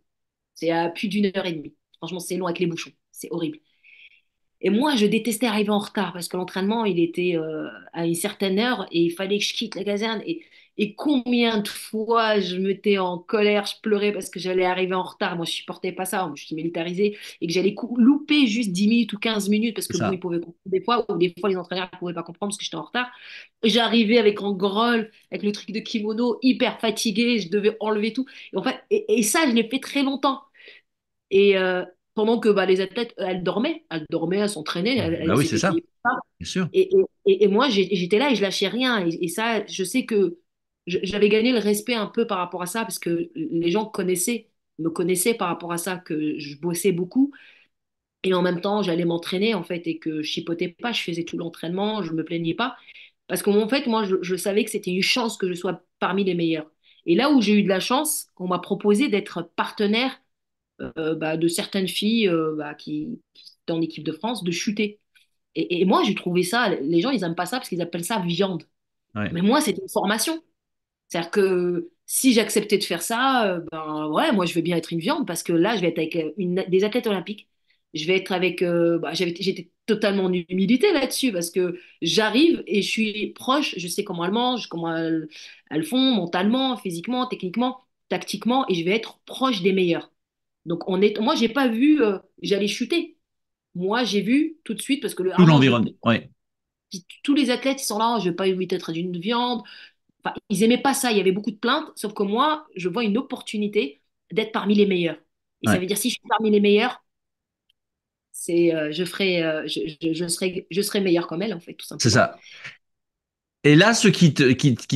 C'est à plus d'1 heure et demie. Franchement, c'est long avec les bouchons. C'est horrible. Et moi, je détestais arriver en retard parce que l'entraînement, il était à une certaine heure et il fallait que je quitte la caserne. Et combien de fois je m'étais en colère, je pleurais parce que j'allais arriver en retard. Moi, je supportais pas ça. Moi, je suis militarisée et que j'allais louper juste 10 minutes ou 15 minutes parce C'est que bon, ça. ils pouvaient comprendre des fois ou des fois les entraîneurs ne pouvaient pas comprendre parce que j'étais en retard. J'arrivais avec un groll, avec le truc de kimono, hyper fatiguée. Je devais enlever tout. Et, en fait, et ça, je l'ai fait très longtemps. Et pendant que bah, les athlètes, elles dormaient, elles s'entraînaient, Bah oui, c'est s'étaient ça, payées pour ça. bien sûr. Et moi, j'étais là et je lâchais rien. Et ça, je sais que j'avais gagné le respect un peu par rapport à ça, parce que les gens me connaissaient par rapport à ça, que je bossais beaucoup. Et en même temps, j'allais m'entraîner, en fait, et que je chipotais pas, je faisais tout l'entraînement, je me plaignais pas. Parce qu'en fait, moi, je savais que c'était une chance que je sois parmi les meilleurs. Et là où j'ai eu de la chance, on m'a proposé d'être partenaire bah, de certaines filles bah, qui étaient en équipe de France de chuter. Et moi, j'ai trouvé ça, les gens, ils n'aiment pas ça parce qu'ils appellent ça viande. Ouais. Mais moi, c'était une formation. C'est-à-dire que si j'acceptais de faire ça, ben ouais, moi, je veux bien être une viande parce que là, je vais être avec des athlètes olympiques. Je vais être avec. Bah, j'étais totalement en humilité là-dessus parce que j'arrive et je suis proche, je sais comment elles mangent, comment elles font mentalement, physiquement, techniquement, tactiquement, et je vais être proche des meilleurs. Donc, moi, j'ai pas vu, j'allais chuter. Moi, j'ai vu tout de suite, parce que Tout non, l'environnement. Ouais. tous les athlètes, ils sont là, je vais pas éviter d'être d'une viande. Enfin, ils aimaient pas ça, il y avait beaucoup de plaintes, sauf que moi, je vois une opportunité d'être parmi les meilleurs. Et ça Ouais. veut dire, si je suis parmi les meilleurs, je serai meilleur comme elle, en fait, tout C'est simplement. ça. Et là, ce qui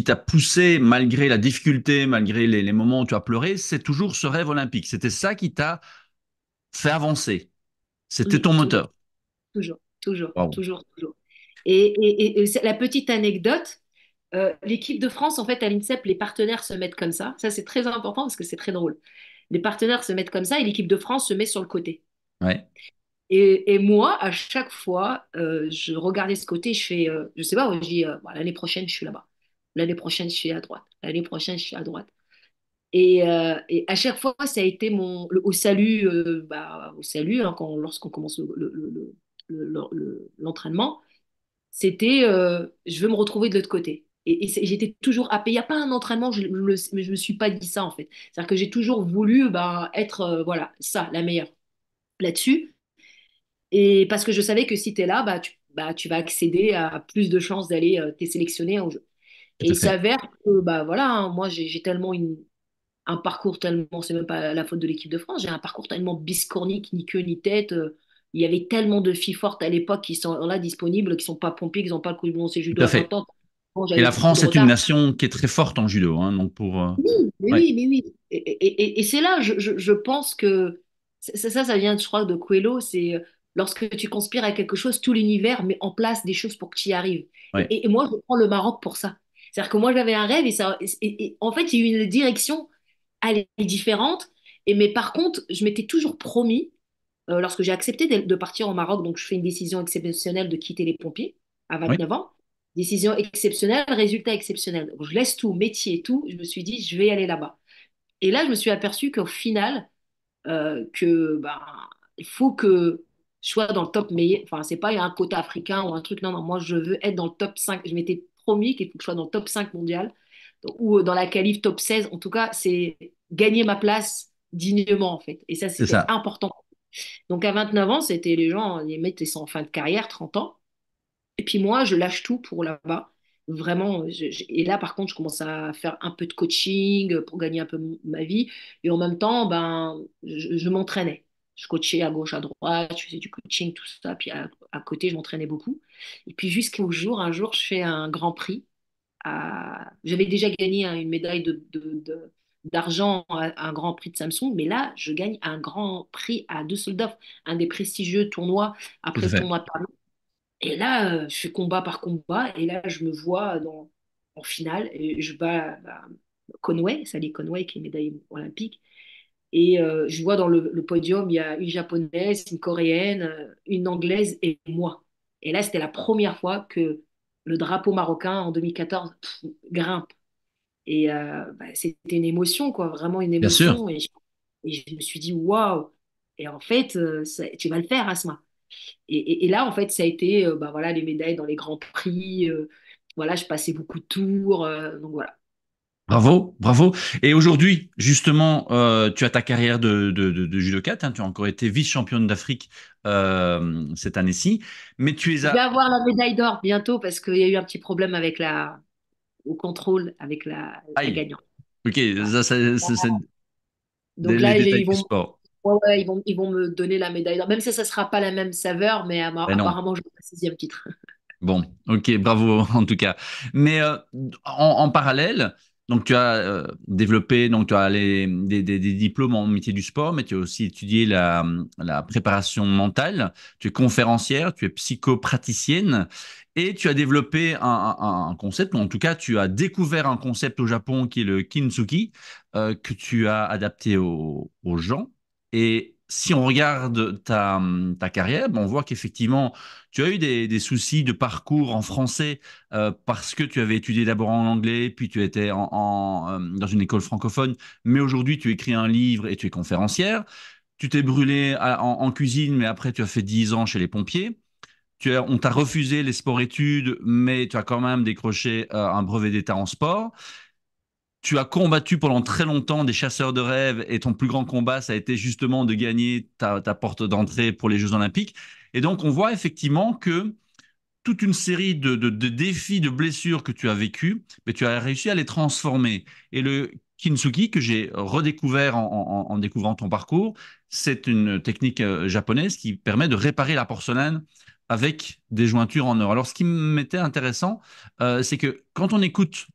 t'a poussé, malgré la difficulté, malgré les moments où tu as pleuré, c'est toujours ce rêve olympique. C'était ça qui t'a fait avancer. C'était Oui, ton toujours, moteur. toujours, toujours, Waouh. toujours, toujours. Et la petite anecdote, l'équipe de France, en fait, à l'INSEP, les partenaires se mettent comme ça. Ça, c'est très important parce que c'est très drôle. Les partenaires se mettent comme ça et l'équipe de France se met sur le côté. Ouais. Et moi, à chaque fois, je regardais ce côté, je fais, je sais pas, je dis, bon, l'année prochaine, je suis là-bas. L'année prochaine, je suis à droite. L'année prochaine, je suis à droite. Et à chaque fois, ça a été au salut, bah, au salut hein, lorsqu'on commence l'entraînement, c'était, je veux me retrouver de l'autre côté. Et j'étais toujours happée. Il n'y a pas un entraînement, mais je me suis pas dit ça, en fait. C'est-à-dire que j'ai toujours voulu bah, être, voilà, ça, la meilleure là-dessus. Et parce que je savais que si tu es là, bah, tu vas accéder à plus de chances d'aller t'es sélectionné au jeu. Et Tout à il fait. s'avère que bah, voilà, hein, moi j'ai tellement un parcours tellement, c'est même pas la faute de l'équipe de France, j'ai un parcours tellement biscornique, ni queue ni tête. Il y avait tellement de filles fortes à l'époque qui sont là disponibles, qui sont pas pompées, qui n'ont pas le coup de lancé Tout judo à à 20 fait. ans. Bon, Et j'avais la beaucoup de France est une retard. nation qui est très forte en judo, hein, donc Oui, mais ouais. oui, mais oui. Et c'est là, je pense que ça vient, je crois, de Coelho, c'est lorsque tu conspires à quelque chose, tout l'univers met en place des choses pour que tu y arrives. Ouais. Et moi, je prends le Maroc pour ça. C'est-à-dire que moi, j'avais un rêve et en fait, il y a eu une direction, elle est différente. Mais par contre, je m'étais toujours promis, lorsque j'ai accepté de partir au Maroc, donc je fais une décision exceptionnelle de quitter les pompiers à Oui. 29 ans. Décision exceptionnelle, résultat exceptionnel. Donc, je laisse tout, métier et tout. Je me suis dit, je vais aller là-bas. Et là, je me suis aperçue qu'au final, que ben, il faut que je sois dans le top meilleur. Enfin, c'est pas un quota africain ou un truc. Non, non, moi, je veux être dans le top 5. Je m'étais promis qu'il faut que je sois dans le top 5 mondial ou dans la qualif top 16. En tout cas, c'est gagner ma place dignement, en fait. Et ça, C'est c'était ça. important. Donc, à 29 ans, c'était les gens, les mecs, ils sont en fin de carrière, 30 ans. Et puis moi, je lâche tout pour là-bas. Vraiment, et là, par contre, je commence à faire un peu de coaching pour gagner un peu ma vie. Et en même temps, ben, je m'entraînais. Je coachais à gauche, à droite, je faisais du coaching, tout ça. Puis à côté, je m'entraînais beaucoup. Et puis jusqu'au jour, un jour, je fais un grand prix. J'avais déjà gagné hein, une médaille d'argent à un grand prix de Samsung, mais là, je gagne un grand prix à Düsseldorf, un des prestigieux tournois Tout après à le fait. tournoi de Paris. Et là, je fais combat par combat. Et là, je me vois en finale. Et je bats bah, Conway, Sally Conway, qui est médaille olympique. Et je vois dans le podium, il y a une japonaise, une coréenne, une anglaise et moi. Et là, c'était la première fois que le drapeau marocain en 2014 grimpe. Et c'était une émotion, quoi, vraiment une Bien sûr. émotion. Et je me suis dit, waouh! Et en fait, tu vas le faire, Asma. Et là, en fait, ça a été voilà, les médailles dans les grands prix. Voilà, je passais beaucoup de tours. Donc voilà. Bravo, bravo. Et aujourd'hui, justement, tu as ta carrière de judokate, hein, tu as encore été vice-championne d'Afrique cette année-ci, mais tu es Je vais à... avoir la médaille d'or bientôt parce qu'il y a eu un petit problème avec au contrôle avec la Aïe, gagnante. ok, Voilà. ça, c'est Donc les là, détails du sport. ouais, ils vont me donner la médaille d'or. Même si ça ne sera pas la même saveur, mais Ben non. apparemment, j'aurai le sixième titre. Bon, ok, bravo en tout cas. Mais en parallèle, donc tu as développé, donc tu as des diplômes en métier du sport, mais tu as aussi étudié la préparation mentale. Tu es conférencière, tu es psychopraticienne et tu as développé un concept, ou en tout cas tu as découvert un concept au Japon qui est le kintsugi, que tu as adapté aux gens. Et si on regarde ta carrière, ben, on voit qu'effectivement tu as eu des soucis de parcours en français parce que tu avais étudié d'abord en anglais, puis tu étais dans une école francophone, mais aujourd'hui tu écris un livre et tu es conférencière. Tu t'es brûlé en cuisine, mais après tu as fait 10 ans chez les pompiers. On t'a refusé les sports-études, mais tu as quand même décroché un brevet d'État en sport. Tu as combattu pendant très longtemps des chasseurs de rêves et ton plus grand combat, ça a été justement de gagner ta porte d'entrée pour les Jeux Olympiques. Et donc, on voit effectivement que toute une série de défis, de blessures que tu as vécues, mais tu as réussi à les transformer. Et le kintsugi, que j'ai redécouvert en découvrant ton parcours, c'est une technique japonaise qui permet de réparer la porcelaine avec des jointures en or. Alors, ce qui m'était intéressant, c'est que quand on écoute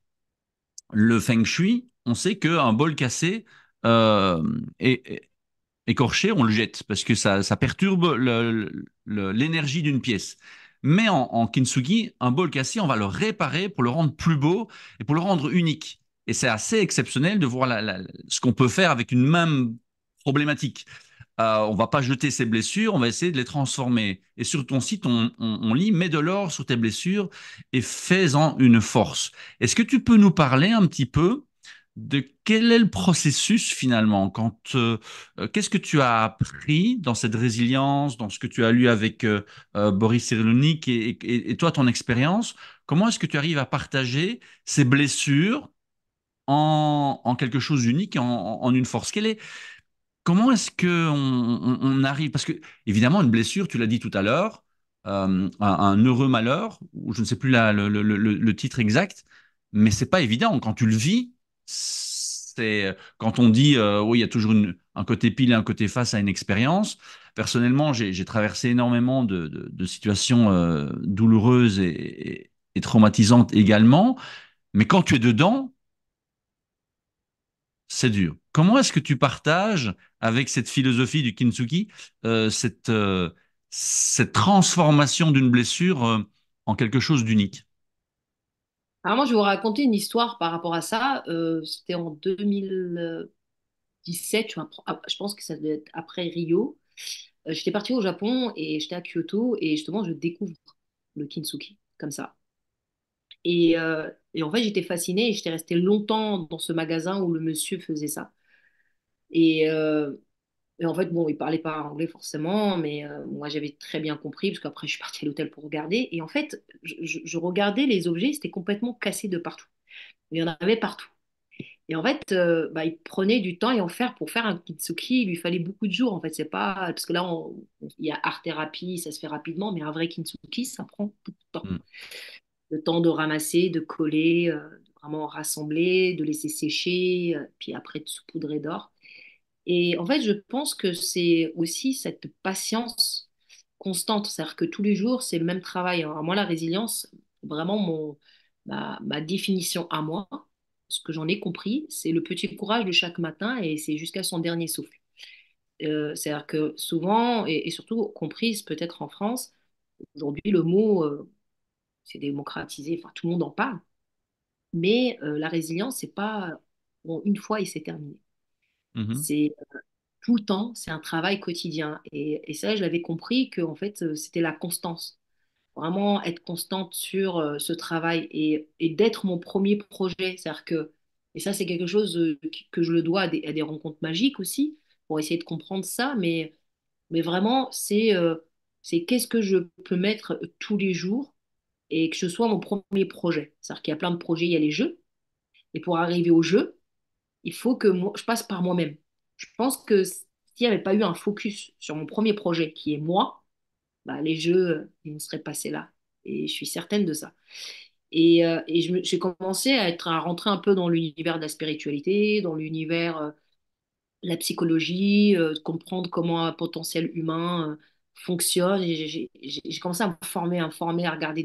le feng shui, on sait qu'un bol cassé euh, est, écorché, on le jette parce que ça perturbe l'énergie d'une pièce. Mais en kintsugi, un bol cassé, on va le réparer pour le rendre plus beau et pour le rendre unique. Et c'est assez exceptionnel de voir ce qu'on peut faire avec une même problématique. On va pas jeter ses blessures, on va essayer de les transformer. Et sur ton site, on lit mets de l'or sur tes blessures et fais-en une force. Est-ce que tu peux nous parler un petit peu de quel est le processus finalement qu'est-ce que tu as appris dans cette résilience, dans ce que tu as lu avec Boris Cyrulnik et toi, ton expérience, comment est-ce que tu arrives à partager ces blessures en quelque chose d'unique, en une force? Comment est-ce que on arrive? Parce que évidemment, une blessure, tu l'as dit tout à l'heure, un heureux malheur, ou je ne sais plus le titre exact, mais c'est pas évident. Quand tu le vis, c'est quand on dit oui, il y a toujours un côté pile et un côté face à une expérience. Personnellement, j'ai traversé énormément de situations douloureuses et traumatisantes également, mais quand tu es dedans, c'est dur. Comment est-ce que tu partages avec cette philosophie du kintsugi cette transformation d'une blessure en quelque chose d'unique? Alors moi, je vais vous raconter une histoire par rapport à ça. C'était en 2017, je pense que ça devait être après Rio. J'étais partie au Japon et j'étais à Kyoto et justement, je découvre le kintsugi comme ça. Et en fait, j'étais fascinée et j'étais restée longtemps dans ce magasin où le monsieur faisait ça. Et, euh, et en fait, bon, il parlait pas anglais forcément, mais moi, j'avais très bien compris parce qu'après, je suis partie à l'hôtel pour regarder. Et en fait, je regardais les objets, c'était complètement cassé de partout. Il y en avait partout. Et en fait, il prenait du temps et en faire pour faire un kintsugi, il lui fallait beaucoup de jours. En fait, c'est pas parce que là, il y a art thérapie, ça se fait rapidement, mais un vrai kintsugi, ça prend beaucoup de temps. Mm. Le temps de ramasser, de coller, de vraiment rassembler, de laisser sécher, puis après de saupoudrer d'or. Et en fait, je pense que c'est aussi cette patience constante, c'est-à-dire que tous les jours, c'est le même travail. Alors moi, la résilience, vraiment ma définition à moi, ce que j'en ai compris, c'est le petit courage de chaque matin et c'est jusqu'à son dernier souffle. C'est-à-dire que souvent, et surtout comprise peut-être en France, aujourd'hui, le mot, c'est démocratisé, enfin, tout le monde en parle, mais la résilience, c'est pas bon, une fois et c'est terminé. Mhm. C'est tout le temps, c'est un travail quotidien. Et ça, je l'avais compris que en fait, c'était la constance. Vraiment être constante sur ce travail et d'être mon premier projet. C'est-à-dire que Et ça, c'est quelque chose que je le dois à des rencontres magiques aussi, pour essayer de comprendre ça. Mais vraiment, c'est qu'est-ce que je peux mettre tous les jours et que ce soit mon premier projet. C'est-à-dire qu'il y a plein de projets, il y a les jeux. Et pour arriver au jeu, il faut que moi, je passe par moi-même. Je pense que s'il n'y avait pas eu un focus sur mon premier projet, qui est moi, bah, les jeux, ils ne seraient passés là. Et je suis certaine de ça. Et j'ai commencé à rentrer un peu dans l'univers de la spiritualité, dans l'univers la psychologie, comprendre comment un potentiel humain fonctionne. Et j'ai commencé à me former, à regarder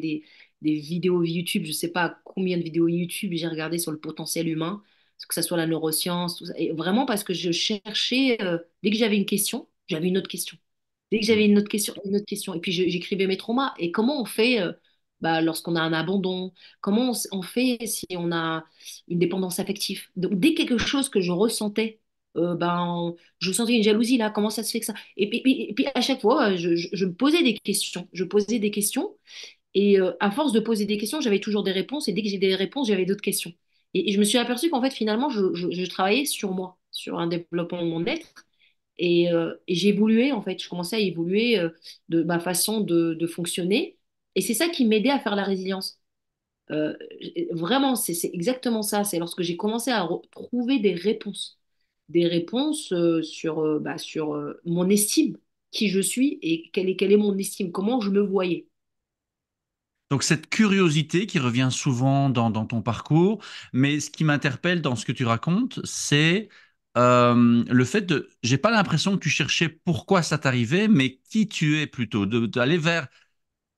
des vidéos YouTube. Je ne sais pas combien de vidéos YouTube j'ai regardé sur le potentiel humain, que ce soit la neuroscience, tout ça. Et vraiment parce que je cherchais, dès que j'avais une question, j'avais une autre question. Dès que j'avais une autre question. Et puis j'écrivais mes traumas. Et comment on fait bah, lorsqu'on a un abandon? Comment on fait si on a une dépendance affective? Donc dès quelque chose que je ressentais, ben, je sentais une jalousie là, comment ça se fait que ça? Et puis à chaque fois, je me posais des questions. Je posais des questions. Et à force de poser des questions, j'avais toujours des réponses. Et dès que j'ai des réponses, j'avais d'autres questions. Et je me suis aperçue qu'en fait, finalement, je travaillais sur moi, sur un développement de mon être. Et j'ai évolué, en fait. Je commençais à évoluer de ma façon de fonctionner. Et c'est ça qui m'aidait à faire la résilience. Euh, Vraiment, c'est exactement ça. C'est lorsque j'ai commencé à trouver des réponses sur mon estime, qui je suis et quelle est mon estime, comment je me voyais. Donc cette curiosité qui revient souvent dans ton parcours, mais ce qui m'interpelle dans ce que tu racontes, c'est le fait de, j'ai pas l'impression que tu cherchais pourquoi ça t'arrivait, mais qui tu es plutôt, d'aller vers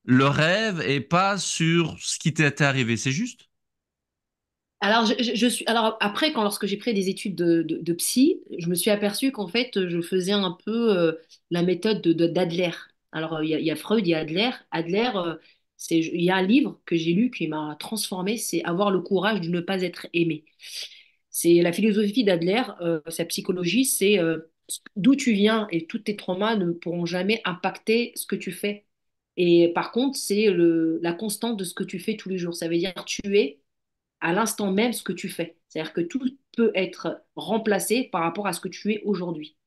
le rêve et pas sur ce qui t'était arrivé, c'est juste? Alors, alors après, lorsque j'ai pris des études de psy, je me suis aperçue qu'en fait, je faisais un peu la méthode d'Adler. Alors, il y a Freud, il y a Adler. Adler, il y a un livre que j'ai lu qui m'a transformée, c'est Avoir le courage de ne pas être aimé. C'est la philosophie d'Adler, sa psychologie, c'est d'où tu viens et tous tes traumas ne pourront jamais impacter ce que tu fais. Et par contre, c'est la constante de ce que tu fais tous les jours. Ça veut dire tu es à l'instant même ce que tu fais. C'est-à-dire que tout peut être remplacé par rapport à ce que tu es aujourd'hui.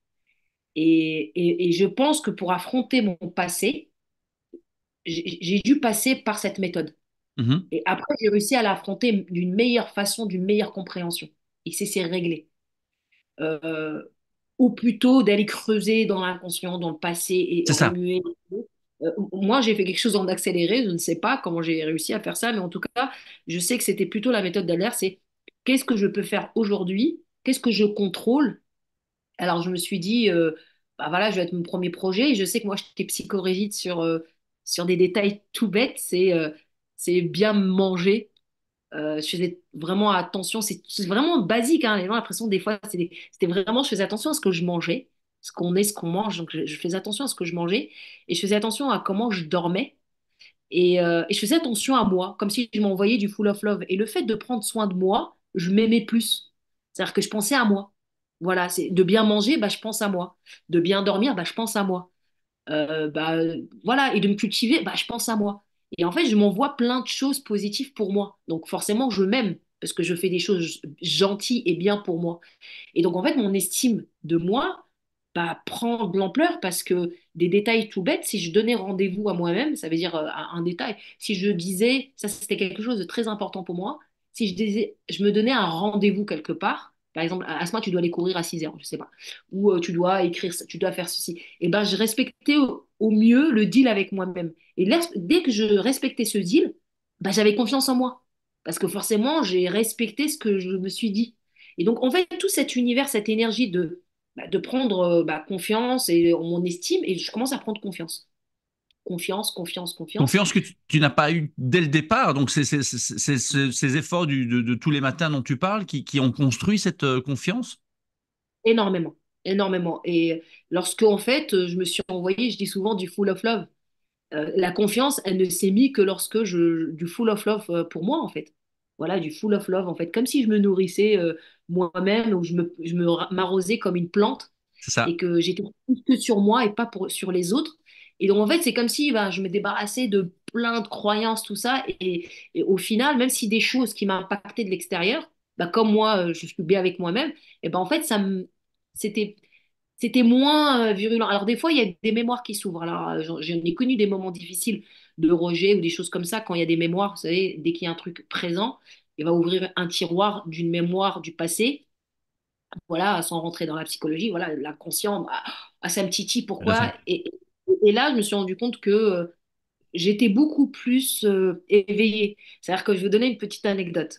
Et je pense que pour affronter mon passé, j'ai dû passer par cette méthode. Mhm. Et après, j'ai réussi à l'affronter d'une meilleure façon, d'une meilleure compréhension. Et c'est réglé. Euh, ou plutôt d'aller creuser dans l'inconscient, dans le passé et C'est ça. remuer. Moi, j'ai fait quelque chose en accéléré. Je ne sais pas comment j'ai réussi à faire ça, mais en tout cas, je sais que c'était plutôt la méthode d'Adler. C'est qu'est-ce que je peux faire aujourd'hui? Qu'est-ce que je contrôle? Alors, je me suis dit, bah voilà, je vais être mon premier projet. Et je sais que moi, j'étais psychorigide sur des détails tout bêtes. C'est bien manger. Je faisais vraiment attention, c'est vraiment basique, hein. Les gens ont l'impression des fois, c'était vraiment, je faisais attention à ce que je mangeais, ce qu'on est, ce qu'on mange, donc je faisais attention à ce que je mangeais, et je faisais attention à comment je dormais, et je faisais attention à moi, comme si je m'envoyais du full of love. Et le fait de prendre soin de moi, je m'aimais plus. C'est-à-dire que je pensais à moi. Voilà, c'est de bien manger, bah, je pense à moi. De bien dormir, bah, je pense à moi. Bah, voilà, et de me cultiver, bah, je pense à moi. Et en fait, je m'envoie plein de choses positives pour moi. Donc forcément, je m'aime parce que je fais des choses gentilles et bien pour moi. Et donc en fait, mon estime de moi bah, prend de l'ampleur parce que des détails tout bêtes, si je donnais rendez-vous à moi-même, ça veut dire un détail. Si je disais, ça c'était quelque chose de très important pour moi, si je disais, je me donnais un rendez-vous quelque part, par exemple, à ce moment tu dois aller courir à 6 heures, je sais pas, ou tu dois écrire, tu dois faire ceci. Et ben, je respectais au mieux le deal avec moi-même. Et dès que je respectais ce deal, bah, j'avais confiance en moi. Parce que forcément, j'ai respecté ce que je me suis dit. Et donc, en fait, tout cet univers, cette énergie de prendre confiance et en mon estime, et je commence à prendre confiance. Confiance, confiance, confiance. Confiance que tu n'as pas eu dès le départ. Donc, ces efforts de tous les matins dont tu parles qui ont construit cette confiance. Énormément, énormément. Et lorsque, en fait, je me suis envoyée, je dis souvent du full of love. La confiance, elle ne s'est mise que lorsque du full of love pour moi, en fait. Voilà, du full of love, en fait. Comme si je me nourrissais moi-même, ou m'arrosais comme une plante, C'est ça. et que j'étais plus que sur moi et pas sur les autres. Et donc, en fait, c'est comme si bah, je me débarrassais de plein de croyances, tout ça. Et au final, même si des choses qui m'impactaient de l'extérieur, bah, comme moi, je suis bien avec moi-même, et ben en fait, c'était, c'était moins virulent. Alors des fois, il y a des mémoires qui s'ouvrent. Alors j'en ai connu des moments difficiles de rejet ou des choses comme ça quand il y a des mémoires. Vous savez, dès qu'il y a un truc présent, il va ouvrir un tiroir d'une mémoire du passé. Voilà, sans rentrer dans la psychologie, voilà, l'inconscient, bah, ah, ça me titille, Tout à fait. pourquoi? Et là, je me suis rendu compte que j'étais beaucoup plus éveillée. C'est-à-dire que je vais vous donner une petite anecdote.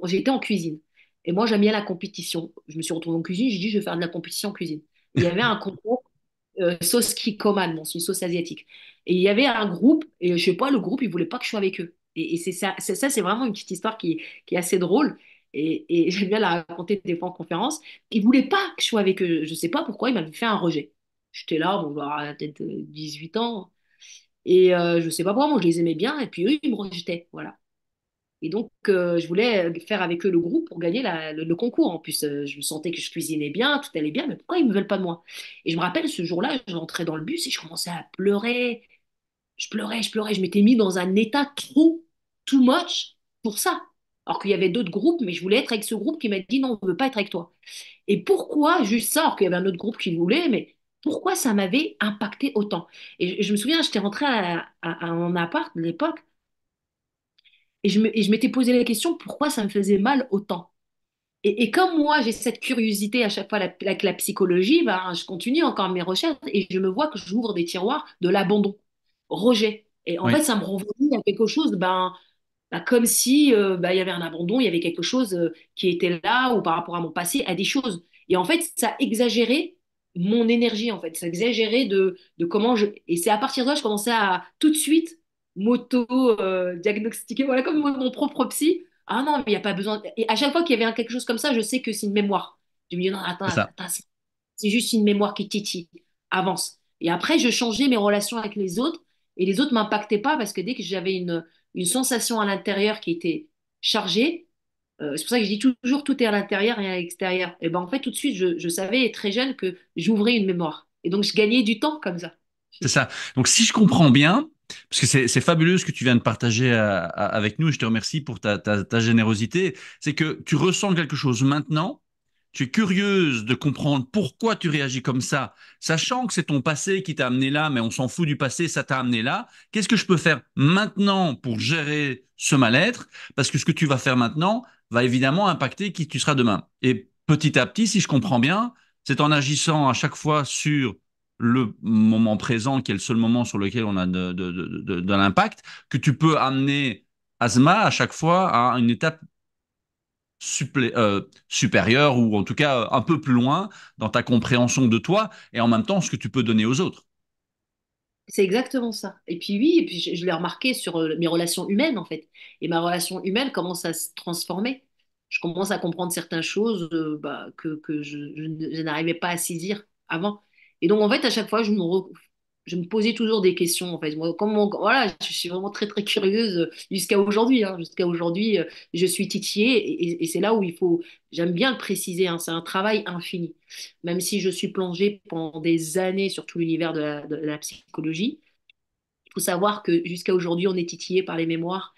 J'étais en cuisine. Et moi, j'aime bien la compétition. Je me suis retrouvée en cuisine, j'ai dit, je vais faire de la compétition en cuisine. Il y avait un concours sauce kikoman, bon, c'est une sauce asiatique. Et il y avait un groupe, et je sais pas, le groupe, il voulait pas que je sois avec eux. Et c'est vraiment une petite histoire qui est assez drôle. Et j'aime bien la raconter des fois en conférence. Ils voulaient pas que je sois avec eux. Je sais pas pourquoi, ils m'avaient fait un rejet. J'étais là, bon, bah, peut-être 18 ans. Et je sais pas pourquoi, moi je les aimais bien, et puis eux, ils me rejetaient. Voilà. Et donc, je voulais faire avec eux le groupe pour gagner le concours. En plus, je me sentais que je cuisinais bien, tout allait bien, mais pourquoi ils ne me veulent pas de moi? Et je me rappelle, ce jour-là, je rentrais dans le bus et je commençais à pleurer. Je pleurais. Je m'étais mis dans un état trop, too much pour ça. Alors qu'il y avait d'autres groupes, mais je voulais être avec ce groupe qui m'a dit non, on ne veut pas être avec toi. Et pourquoi, juste ça, alors qu'il y avait un autre groupe qui voulait, mais pourquoi ça m'avait impacté autant? Et je me souviens, j'étais rentrée à un appart de l'époque et je m'étais posé la question pourquoi ça me faisait mal autant. Et comme moi, j'ai cette curiosité à chaque fois avec la psychologie, ben, je continue encore mes recherches et je me vois que j'ouvre des tiroirs de l'abandon, rejet. Et en fait, Oui, ça me renvoie à quelque chose, comme si il y avait un abandon, il y avait quelque chose qui était là ou par rapport à mon passé, à des choses. Et en fait, ça exagérait mon énergie, en fait. Ça exagérait de comment je... Et c'est à partir de là, je commençais à tout de suite m'auto-diagnostiquer, voilà, comme mon propre psy. Ah non, mais il n'y a pas besoin. Et à chaque fois qu'il y avait quelque chose comme ça, je sais que c'est une mémoire. Je me dis, non, attends, c'est ça. attends, c'est juste une mémoire qui titille. Avance. Et après, je changeais mes relations avec les autres et les autres m'impactaient pas parce que dès que j'avais une sensation à l'intérieur qui était chargée, c'est pour ça que je dis toujours tout est à l'intérieur et à l'extérieur. Et ben en fait, tout de suite, je savais très jeune que j'ouvrais une mémoire. Et donc, je gagnais du temps comme ça. C'est ça. Donc, si je comprends bien, parce que c'est fabuleux ce que tu viens de partager avec nous, et je te remercie pour ta générosité, c'est que tu ressens quelque chose maintenant, tu es curieuse de comprendre pourquoi tu réagis comme ça, sachant que c'est ton passé qui t'a amené là, mais on s'en fout du passé, ça t'a amené là. Qu'est-ce que je peux faire maintenant pour gérer ce mal-être? Parce que ce que tu vas faire maintenant va évidemment impacter qui tu seras demain. Et petit à petit, si je comprends bien, c'est en agissant à chaque fois sur le moment présent, qui est le seul moment sur lequel on a de l'impact, que tu peux amener Asma à chaque fois à une étape supérieure ou en tout cas un peu plus loin dans ta compréhension de toi et en même temps ce que tu peux donner aux autres. C'est exactement ça. Et puis oui, et puis je l'ai remarqué sur mes relations humaines en fait. Et ma relation humaine commence à se transformer. Je commence à comprendre certaines choses que je n'arrivais pas à saisir avant. Et donc en fait, à chaque fois, je me posais toujours des questions en fait. Moi, voilà, je suis vraiment très très curieuse jusqu'à aujourd'hui. Hein. Jusqu'à aujourd'hui, je suis titillée et c'est là où j'aime bien le préciser, hein, c'est un travail infini. Même si je suis plongée pendant des années sur tout l'univers de la psychologie, il faut savoir que jusqu'à aujourd'hui, on est titillé par les mémoires.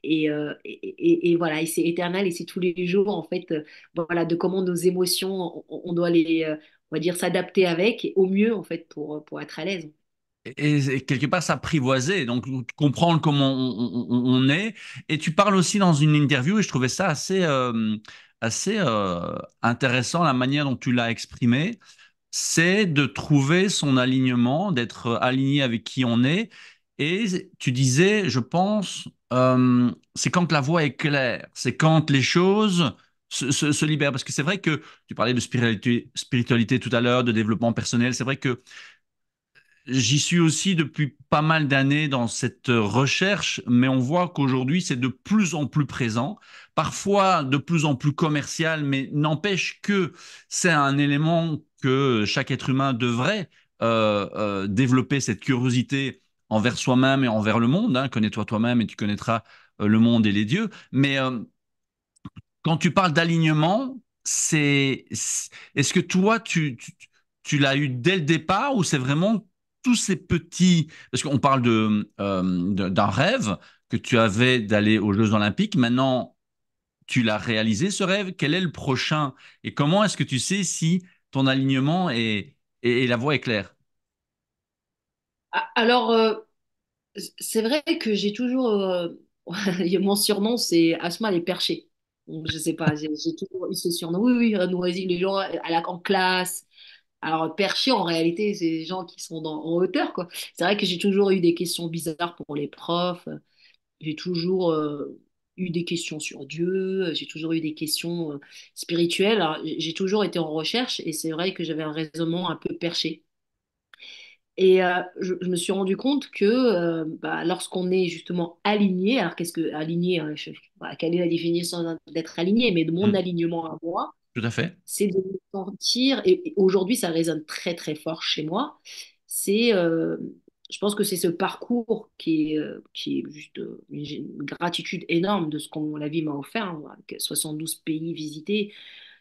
Et voilà, et c'est éternel et c'est tous les jours, en fait, voilà, de comment nos émotions, on doit on va dire, s'adapter avec, et au mieux, en fait, pour être à l'aise. Et quelque part s'apprivoiser, donc comprendre comment on est. Et tu parles aussi dans une interview, et je trouvais ça assez intéressant la manière dont tu l'as exprimé, c'est de trouver son alignement, d'être aligné avec qui on est. Et tu disais, je pense, c'est quand la voie est claire, c'est quand les choses se libèrent. Parce que c'est vrai que tu parlais de spiritualité tout à l'heure, de développement personnel. C'est vrai que j'y suis aussi depuis pas mal d'années dans cette recherche, mais on voit qu'aujourd'hui, c'est de plus en plus présent, parfois de plus en plus commercial, mais n'empêche que c'est un élément que chaque être humain devrait développer cette curiosité envers soi-même et envers le monde. Hein. Connais-toi toi-même et tu connaîtras le monde et les dieux. Mais quand tu parles d'alignement, est-ce que toi, tu l'as eu dès le départ ou c'est vraiment tous ces petits... Parce qu'on parle d'un rêve que tu avais d'aller aux Jeux Olympiques. Maintenant, tu l'as réalisé ce rêve? Quel est le prochain? Et comment est-ce que tu sais si ton alignement et la voie est claire? Alors, c'est vrai que j'ai toujours. Mon surnom, c'est Asma les perchés. Donc, je sais pas, j'ai toujours eu ce surnom. Oui, oui, Noisy, les gens en classe. Alors, perchés, en réalité, c'est des gens qui sont en hauteur, quoi. C'est vrai que j'ai toujours eu des questions bizarres pour les profs. J'ai toujours eu des questions sur Dieu. J'ai toujours eu des questions spirituelles. Alors, j'ai toujours été en recherche et c'est vrai que j'avais un raisonnement un peu perché. Et je me suis rendu compte que bah, lorsqu'on est justement aligné, alors qu'est-ce que aligné, hein, bah, quelle est la définition d'être aligné, mais de mon Hmm, alignement à moi, tout à fait. c'est de me sentir, et aujourd'hui ça résonne très très fort chez moi, c'est, je pense que c'est ce parcours qui est juste une gratitude énorme de ce que la vie m'a offert, hein, avec 72 pays visités,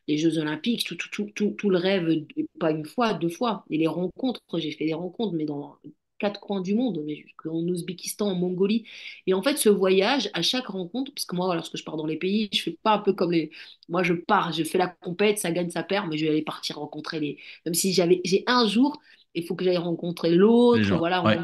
les Jeux Olympiques, tout le rêve, pas une fois, deux fois. Et les rencontres, j'ai fait des rencontres, mais dans quatre coins du monde, mais en Ouzbékistan, en Mongolie. Et en fait, ce voyage, à chaque rencontre, parce que moi, lorsque je pars dans les pays, je fais pas un peu comme les. Moi, je pars, je fais la compète, ça gagne, ça perd, mais je vais aller partir rencontrer les. Même si j'ai un jour, il faut que j'aille rencontrer Les l'autre, gens. voilà, Ouais,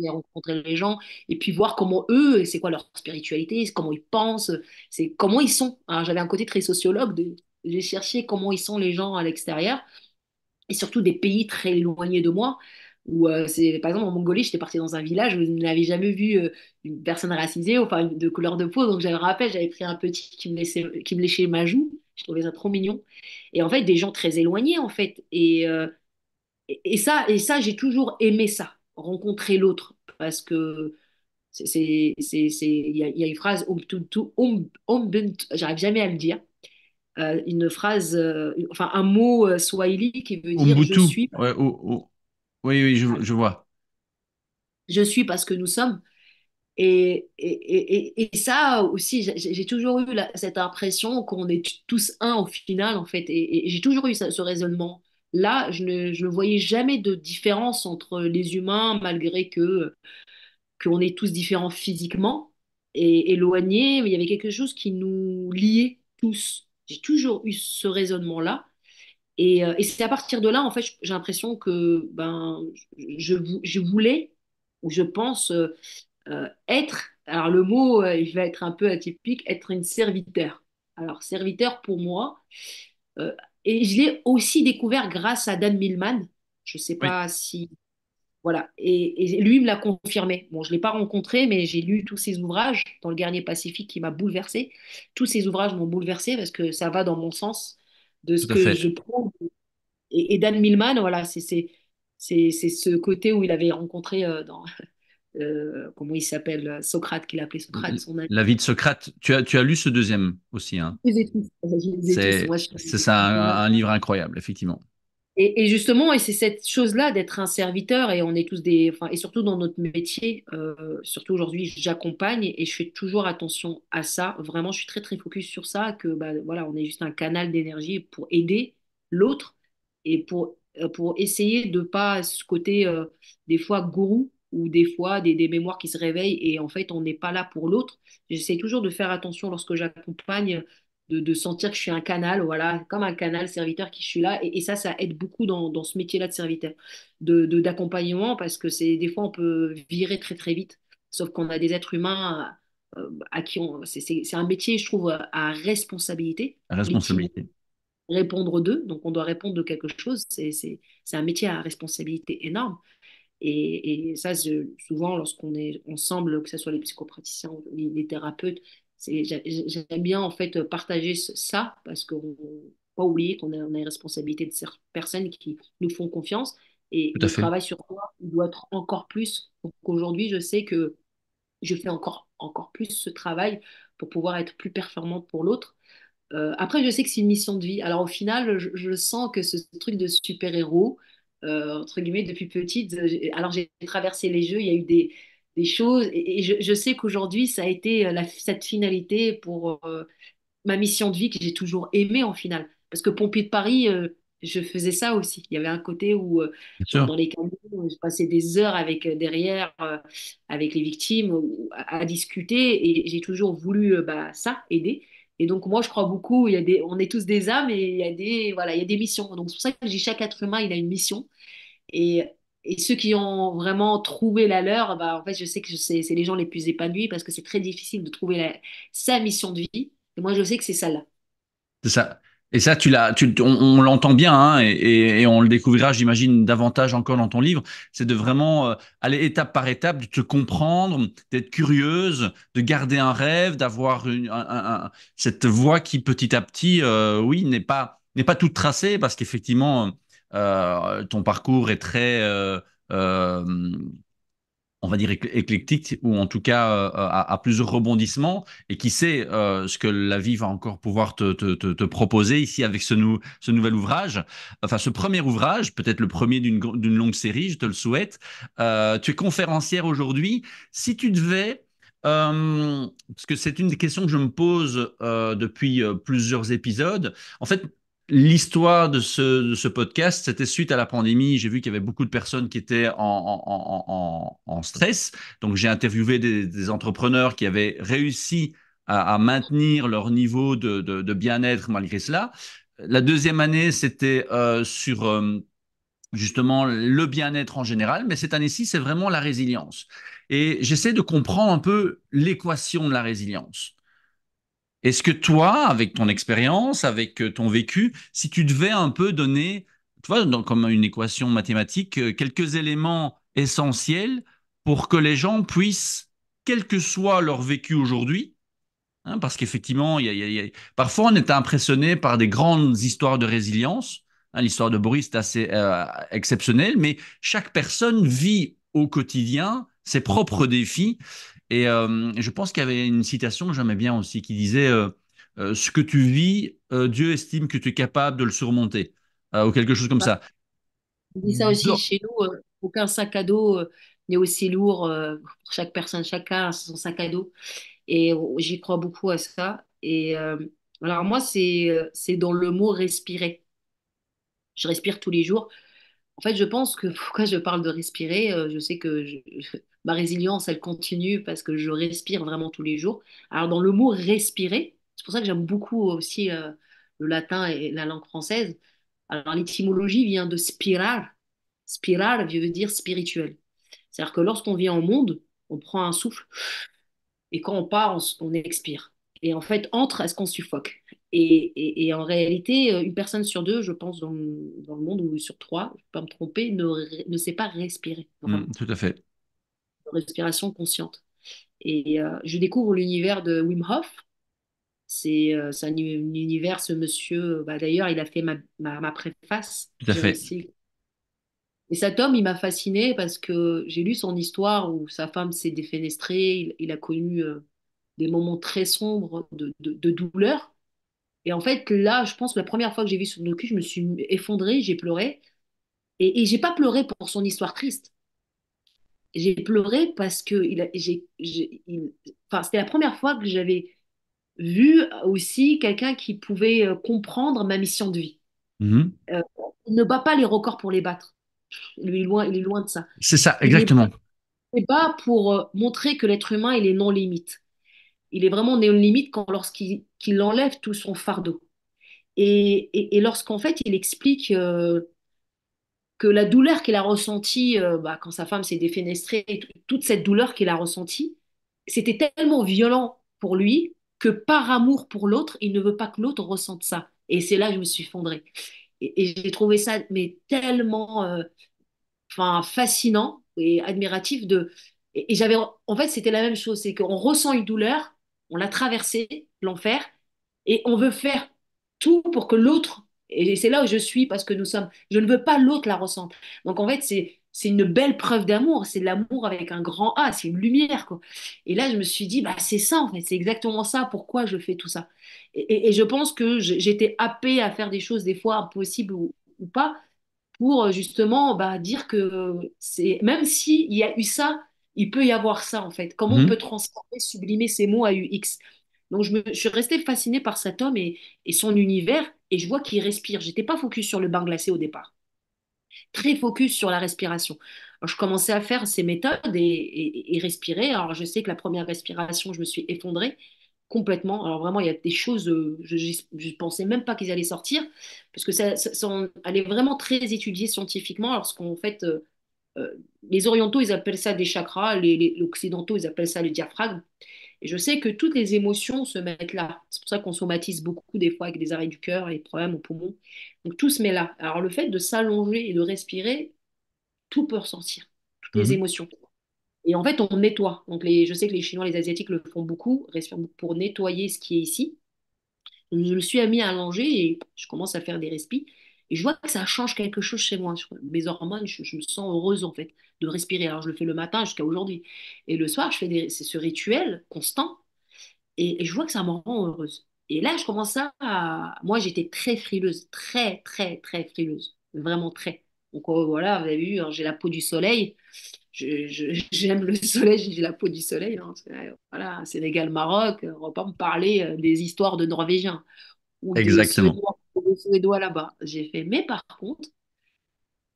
rencontrer les gens, et puis voir comment eux, c'est quoi leur spiritualité, c'est comment ils pensent, c'est comment ils sont. Alors, j'avais un côté très sociologue j'ai cherché comment ils sont les gens à l'extérieur, et surtout des pays très éloignés de moi, où par exemple en Mongolie, j'étais partie dans un village où je n'avais jamais vu une personne racisée, enfin de couleur de peau, donc j'avais rappel, j'avais pris un petit qui me léchait ma joue, je trouvais ça trop mignon, et en fait des gens très éloignés en fait, et ça j'ai toujours aimé ça, rencontrer l'autre, parce que il y a une phrase, j'arrive jamais à le dire, une phrase, enfin un mot swahili qui veut dire Ubuntu. Ouais, oui, oui, je vois. je suis parce que nous sommes. Et ça aussi, j'ai toujours eu cette impression qu'on est tous un au final, en fait. Et j'ai toujours eu ce raisonnement. Là, je ne voyais jamais de différence entre les humains, malgré que qu'on est tous différents physiquement et éloignés, mais il y avait quelque chose qui nous liait tous. J'ai toujours eu ce raisonnement-là. Et c'est à partir de là, en fait, j'ai l'impression que ben, je voulais, ou je pense, être, alors le mot, il va être un peu atypique, être une serviteur. Alors, serviteur pour moi, euh, et je l'ai aussi découvert grâce à Dan Millman. Je ne sais Oui, pas si voilà, et lui me l'a confirmé. Bon, je ne l'ai pas rencontré, mais j'ai lu tous ses ouvrages dans le Guerrier Pacifique qui m'a bouleversé. Tous ses ouvrages m'ont bouleversé parce que ça va dans mon sens de ce tout à que je fait. prends. Et Dan Millman, voilà, c'est ce côté où il avait rencontré comment il s'appelle, Socrate, qu'il appelait Socrate, son ami. La vie de Socrate. Tu as lu ce deuxième aussi, hein. Je les ai tous. Je les ai tous. Moi, C'est ça, un livre incroyable, effectivement. et justement, et c'est cette chose-là d'être un serviteur, et on est tous des, enfin, et surtout dans notre métier, surtout aujourd'hui, j'accompagne et je fais toujours attention à ça. Vraiment, je suis très très focus sur ça, que bah, voilà, on est juste un canal d'énergie pour aider l'autre et pour essayer de pas ce côté des fois gourou ou des fois des mémoires qui se réveillent et en fait on n'est pas là pour l'autre. J'essaie toujours de faire attention lorsque j'accompagne de sentir que je suis un canal, voilà, comme un canal serviteur qui je suis là. Et ça aide beaucoup dans ce métier-là de serviteur, d'accompagnement, parce que c'est des fois on peut virer très très vite. Sauf qu'on a des êtres humains à qui c'est un métier, je trouve, à responsabilité, La mais qui vont responsabilité. répondre d'eux. Donc on doit répondre de quelque chose. C'est un métier à responsabilité énorme. Et ça, souvent, lorsqu'on est ensemble, que ce soit les psychopraticiens ou les thérapeutes, j'aime bien en fait partager ça parce qu'on ne pas oublier on a une responsabilité de ces personnes qui nous font confiance et Tout à le fait. travail sur soi doit être encore plus. Donc aujourd'hui, je sais que je fais encore plus ce travail pour pouvoir être plus performante pour l'autre. Après, je sais que c'est une mission de vie. Alors au final, je sens que ce truc de super-héros, entre guillemets, depuis petite, alors j'ai traversé les jeux, il y a eu des choses, et je sais qu'aujourd'hui, ça a été cette finalité pour ma mission de vie que j'ai toujours aimée en finale. Parce que pompier de Paris, je faisais ça aussi. Il y avait un côté où, Bien dans sûr. les camions, je passais des heures avec derrière, avec les victimes, à discuter, et j'ai toujours voulu bah, ça, aider. Et donc, moi, je crois beaucoup, on est tous des âmes et voilà, il y a des missions. Donc, c'est pour ça que je dis chaque être humain, il a une mission. Et, et ceux qui ont vraiment trouvé la leur, bah, en fait, je sais que c'est les gens les plus épanouis parce que c'est très difficile de trouver sa mission de vie. Et moi, je sais que c'est celle-là. C'est ça. Et ça, on l'entend bien, hein, et on le découvrira, j'imagine, davantage encore dans ton livre. C'est de vraiment aller étape par étape, de te comprendre, d'être curieuse, de garder un rêve, d'avoir cette voie qui, petit à petit, oui, n'est pas toute tracée, parce qu'effectivement, ton parcours est très, euh, on va dire éclectique, ou en tout cas à plusieurs rebondissements, et qui sait ce que la vie va encore pouvoir te proposer ici avec ce nouvel ouvrage, enfin ce premier ouvrage, peut-être le premier d'une longue série, je te le souhaite. Tu es conférencière aujourd'hui. Si tu devais, parce que c'est une des questions que je me pose depuis plusieurs épisodes, en fait, l'histoire de ce podcast, c'était suite à la pandémie. J'ai vu qu'il y avait beaucoup de personnes qui étaient en stress. Donc, j'ai interviewé des entrepreneurs qui avaient réussi à maintenir leur niveau de bien-être malgré cela. La deuxième année, c'était sur justement le bien-être en général, mais cette année-ci, c'est vraiment la résilience. Et j'essaie de comprendre un peu l'équation de la résilience. Est-ce que toi, avec ton expérience, avec ton vécu, si tu devais un peu donner, tu vois, comme une équation mathématique, quelques éléments essentiels pour que les gens puissent, quel que soit leur vécu aujourd'hui, hein, parce qu'effectivement, parfois on est impressionné par des grandes histoires de résilience. Hein, l'histoire de Boris est assez exceptionnelle, mais chaque personne vit au quotidien ses propres défis. Et je pense qu'il y avait une citation que j'aimais bien aussi qui disait ce que tu vis, Dieu estime que tu es capable de le surmonter, ou quelque chose comme ça. On dit ça aussi chez nous, aucun sac à dos n'est aussi lourd pour chaque personne, chacun a son sac à dos. Et j'y crois beaucoup à ça. Et alors moi, c'est dans le mot respirer. Je respire tous les jours. En fait, je pense que pourquoi je parle de respirer, je sais que ma résilience, elle continue parce que je respire vraiment tous les jours. Alors dans le mot respirer, c'est pour ça que j'aime beaucoup aussi le latin et la langue française. Alors l'étymologie vient de spiral. Spiral veut dire spirituel. C'est-à-dire que lorsqu'on vient au monde, on prend un souffle et quand on part, on expire. Et en fait, entre, est-ce qu'on suffoque? Et en réalité, une personne sur deux, je pense, dans le monde, ou sur trois, je ne peux pas me tromper, ne sait pas respirer, vraiment. Tout à fait. Respiration consciente. Et je découvre l'univers de Wim Hof. C'est un univers, ce monsieur, bah, d'ailleurs, il a fait ma préface. Tout à J'ai fait. réussi. Et cet homme, il m'a fascinée parce que j'ai lu son histoire où sa femme s'est défenestrée, il a connu des moments très sombres de douleur. Et en fait, là, je pense que la première fois que j'ai vu son docu, je me suis effondrée, j'ai pleuré. Et j'ai pas pleuré pour son histoire triste. J'ai pleuré parce que enfin, c'était la première fois que j'avais vu aussi quelqu'un qui pouvait comprendre ma mission de vie. Mhm. Il ne bat pas les records pour les battre. Il est loin de ça. C'est ça, Il les exactement. bat pour montrer que l'être humain, il est non limite. Il est vraiment non limite qu'il enlève tout son fardeau. Et lorsqu'en fait, il explique que la douleur qu'il a ressentie bah, quand sa femme s'est défenestrée, toute cette douleur qu'il a ressentie, c'était tellement violent pour lui que par amour pour l'autre, il ne veut pas que l'autre ressente ça. Et c'est là que je me suis effondrée. Et j'ai trouvé ça mais tellement enfin, fascinant et admiratif et j'avais en fait c'était la même chose, c'est qu'on ressent une douleur, on l'a traversée, l'enfer, et on veut faire tout pour que l'autre, et c'est là où je suis parce que je ne veux pas l'autre la ressentir. Donc en fait c'est une belle preuve d'amour, c'est de l'amour avec un grand A, c'est une lumière quoi. Et là je me suis dit bah c'est ça en fait, c'est exactement ça pourquoi je fais tout ça. Et je pense que j'étais happée à faire des choses des fois impossibles ou pas pour justement bah, dire que c'est même s'il y a eu ça, il peut y avoir ça en fait. Comment on peut Mhm. transformer, sublimer ces mots à UX. Donc je suis restée fascinée par cet homme et son univers et je vois qu'il respire. J'étais pas focus sur le bain glacé au départ, très focus sur la respiration. Alors, je commençais à faire ces méthodes et respirer. Alors je sais que la première respiration, je me suis effondrée complètement. Alors vraiment, il y a des choses, je ne pensais même pas qu'ils allaient sortir, parce que elle est vraiment très étudiée scientifiquement, lorsqu'on fait, euh, les orientaux, ils appellent ça des chakras, les occidentaux, ils appellent ça le diaphragme. Et je sais que toutes les émotions se mettent là. C'est pour ça qu'on somatise beaucoup des fois avec des arrêts du cœur et des problèmes au poumon. Donc tout se met là. Alors le fait de s'allonger et de respirer, tout peut ressentir, toutes les Mhm. émotions. Et en fait, on nettoie. Donc je sais que les Chinois, les Asiatiques le font beaucoup, respirent beaucoup pour nettoyer ce qui est ici. Donc, je me suis mis à allonger et je commence à faire des respis. Et je vois que ça change quelque chose chez moi. Mes hormones, je me sens heureuse en fait de respirer. Alors je le fais le matin jusqu'à aujourd'hui. Et le soir, c'est ce rituel constant et je vois que ça me rend heureuse. Et là, je commence à... Moi, j'étais très frileuse, très, très, très frileuse. Vraiment très. Donc voilà, vous avez vu, hein, j'ai la peau du soleil. J'aime le soleil, j'ai la peau du soleil, hein. Voilà, Sénégal, Maroc, on va pas me parler des histoires de Norvégiens ou de Exactement. Suédois là-bas. J'ai fait, mais par contre,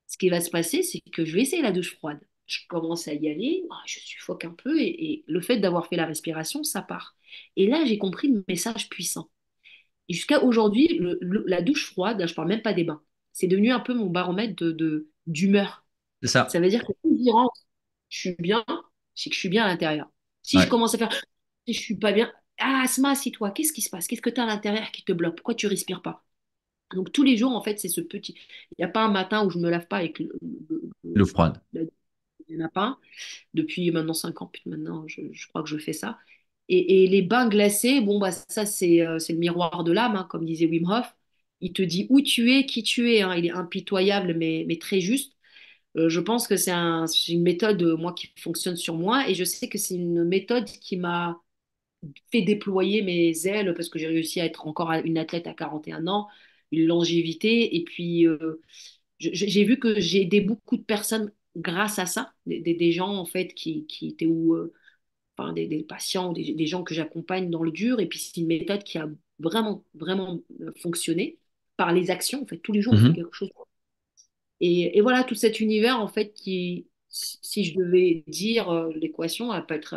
ce qui va se passer, c'est que je vais essayer la douche froide. Je commence à y aller, je suffoque un peu et le fait d'avoir fait la respiration, ça part. Et là, j'ai compris le message puissant. Et jusqu'à aujourd'hui, la douche froide, là, je parle même pas des bains, c'est devenu un peu mon baromètre d'humeur. C'est ça. Ça veut dire que si j'y rentre, je suis bien, c'est que je suis bien à l'intérieur. Si je Ouais. commence à faire, si je suis pas bien, ah, Asma, assis-toi, qu'est-ce qui se passe? Qu'est-ce que tu as à l'intérieur qui te bloque? Pourquoi tu respires pas? Donc tous les jours, en fait, c'est ce petit. Il n'y a pas un matin où je me lave pas avec L'eau froide. la- il n'y en a pas un. Depuis maintenant 5 ans, puis maintenant, je crois que je fais ça. Et les bains glacés, bon, bah, ça, c'est le miroir de l'âme, hein, comme disait Wim Hof. Il te dit où tu es, qui tu es, hein. Il est impitoyable, mais très juste. Je pense que c'est une méthode, moi, qui fonctionne sur moi. Et je sais que c'est une méthode qui m'a fait déployer mes ailes parce que j'ai réussi à être encore une athlète à 41 ans, une longévité. Et puis, j'ai vu que j'ai aidé beaucoup de personnes grâce à ça, des gens en fait qui étaient enfin, des patients, des gens que j'accompagne dans le dur. Et puis c'est une méthode qui a vraiment, vraiment fonctionné par les actions. En fait, tous les jours, on fait Mhm. quelque chose. Et voilà, tout cet univers, en fait, si je devais dire l'équation, elle peut être,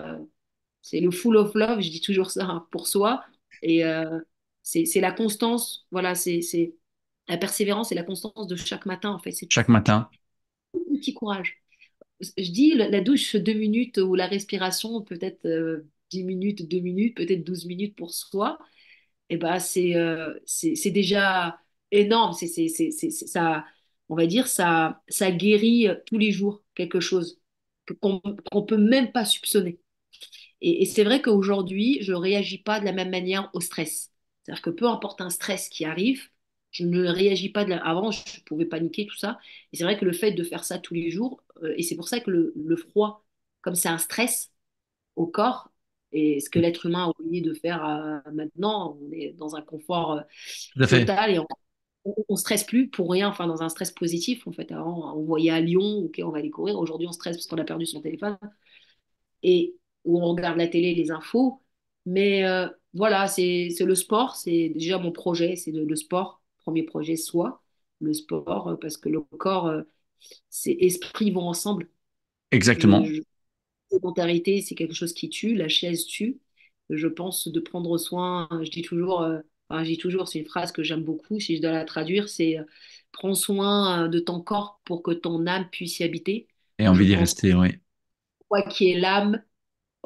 c'est le full of love, je dis toujours ça, hein, pour soi. Et c'est la constance, voilà, c'est la persévérance et la constance de chaque matin, en fait. C'est Chaque matin. un petit courage. Je dis la douche 2 minutes ou la respiration, peut-être 10 minutes, 2 minutes, peut-être 12 minutes pour soi. Et ben c'est déjà énorme. Ça, on va dire, ça guérit tous les jours quelque chose qu'on peut même pas soupçonner. Et c'est vrai qu'aujourd'hui, je ne réagis pas de la même manière au stress. C'est-à-dire que peu importe un stress qui arrive, je ne réagis pas de la... Avant, je pouvais paniquer, tout ça. Et c'est vrai que le fait de faire ça tous les jours, et c'est pour ça que le froid, comme c'est un stress au corps, et ce que l'être humain a oublié de faire maintenant, on est dans un confort Tout à fait. total et on stresse plus pour rien, enfin dans un stress positif. En fait, avant, on voyait à Lyon, ok, on va aller courir. Aujourd'hui, on stresse parce qu'on a perdu son téléphone et où on regarde la télé, les infos. Mais voilà, c'est le sport, c'est déjà mon projet, c'est le sport. Premier projet, soit le sport, parce que le corps, c'est esprit vont ensemble. Exactement. Sédentarité, c'est quelque chose qui tue, la chaise tue. Je pense de prendre soin, enfin, je dis toujours, c'est une phrase que j'aime beaucoup, si je dois la traduire, c'est prends soin de ton corps pour que ton âme puisse y habiter. Et Moi, je envie d'y pense rester, oui. quoi qui est l'âme,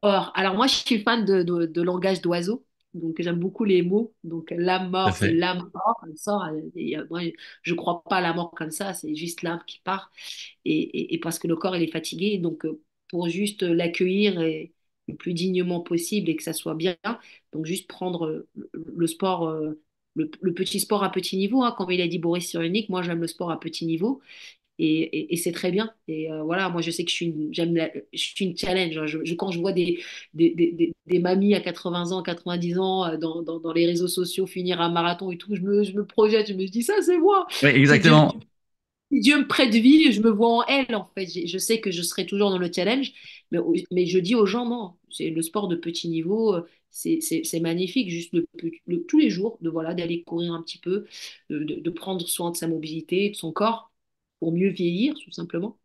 or. Alors moi, je suis fan de langage d'oiseau, donc j'aime beaucoup les mots. Donc l'âme Tout à mort, c'est fait. l'âme mort, elle sort. Moi, je crois pas à la mort comme ça, c'est juste l'âme qui part. Et parce que le corps, il est fatigué, donc pour juste l'accueillir le plus dignement possible et que ça soit bien, donc juste prendre le sport. Le petit sport à petit niveau, hein, comme il a dit Boris Cyrulnik, moi j'aime le sport à petit niveau et c'est très bien. Et voilà, moi je sais que je suis une challenge, hein. Quand je vois des mamies à 80 ans, 90 ans dans les réseaux sociaux finir un marathon et tout, je me projette, je me dis ça c'est moi. Oui, Si Dieu, exactement. si Dieu me prête vie, je me vois en elle en fait. Je sais que je serai toujours dans le challenge, mais je dis aux gens non, c'est le sport de petit niveau. C'est magnifique, juste tous les jours, voilà, d'aller courir un petit peu, de prendre soin de sa mobilité, de son corps pour mieux vieillir, tout simplement.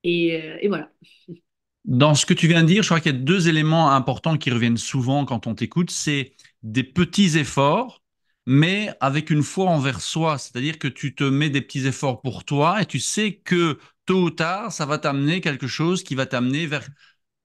Et voilà. Dans ce que tu viens de dire, je crois qu'il y a deux éléments importants qui reviennent souvent quand on t'écoute. C'est des petits efforts, mais avec une foi envers soi. C'est-à-dire que tu te mets des petits efforts pour toi et tu sais que tôt ou tard, ça va t'amener quelque chose qui va t'amener vers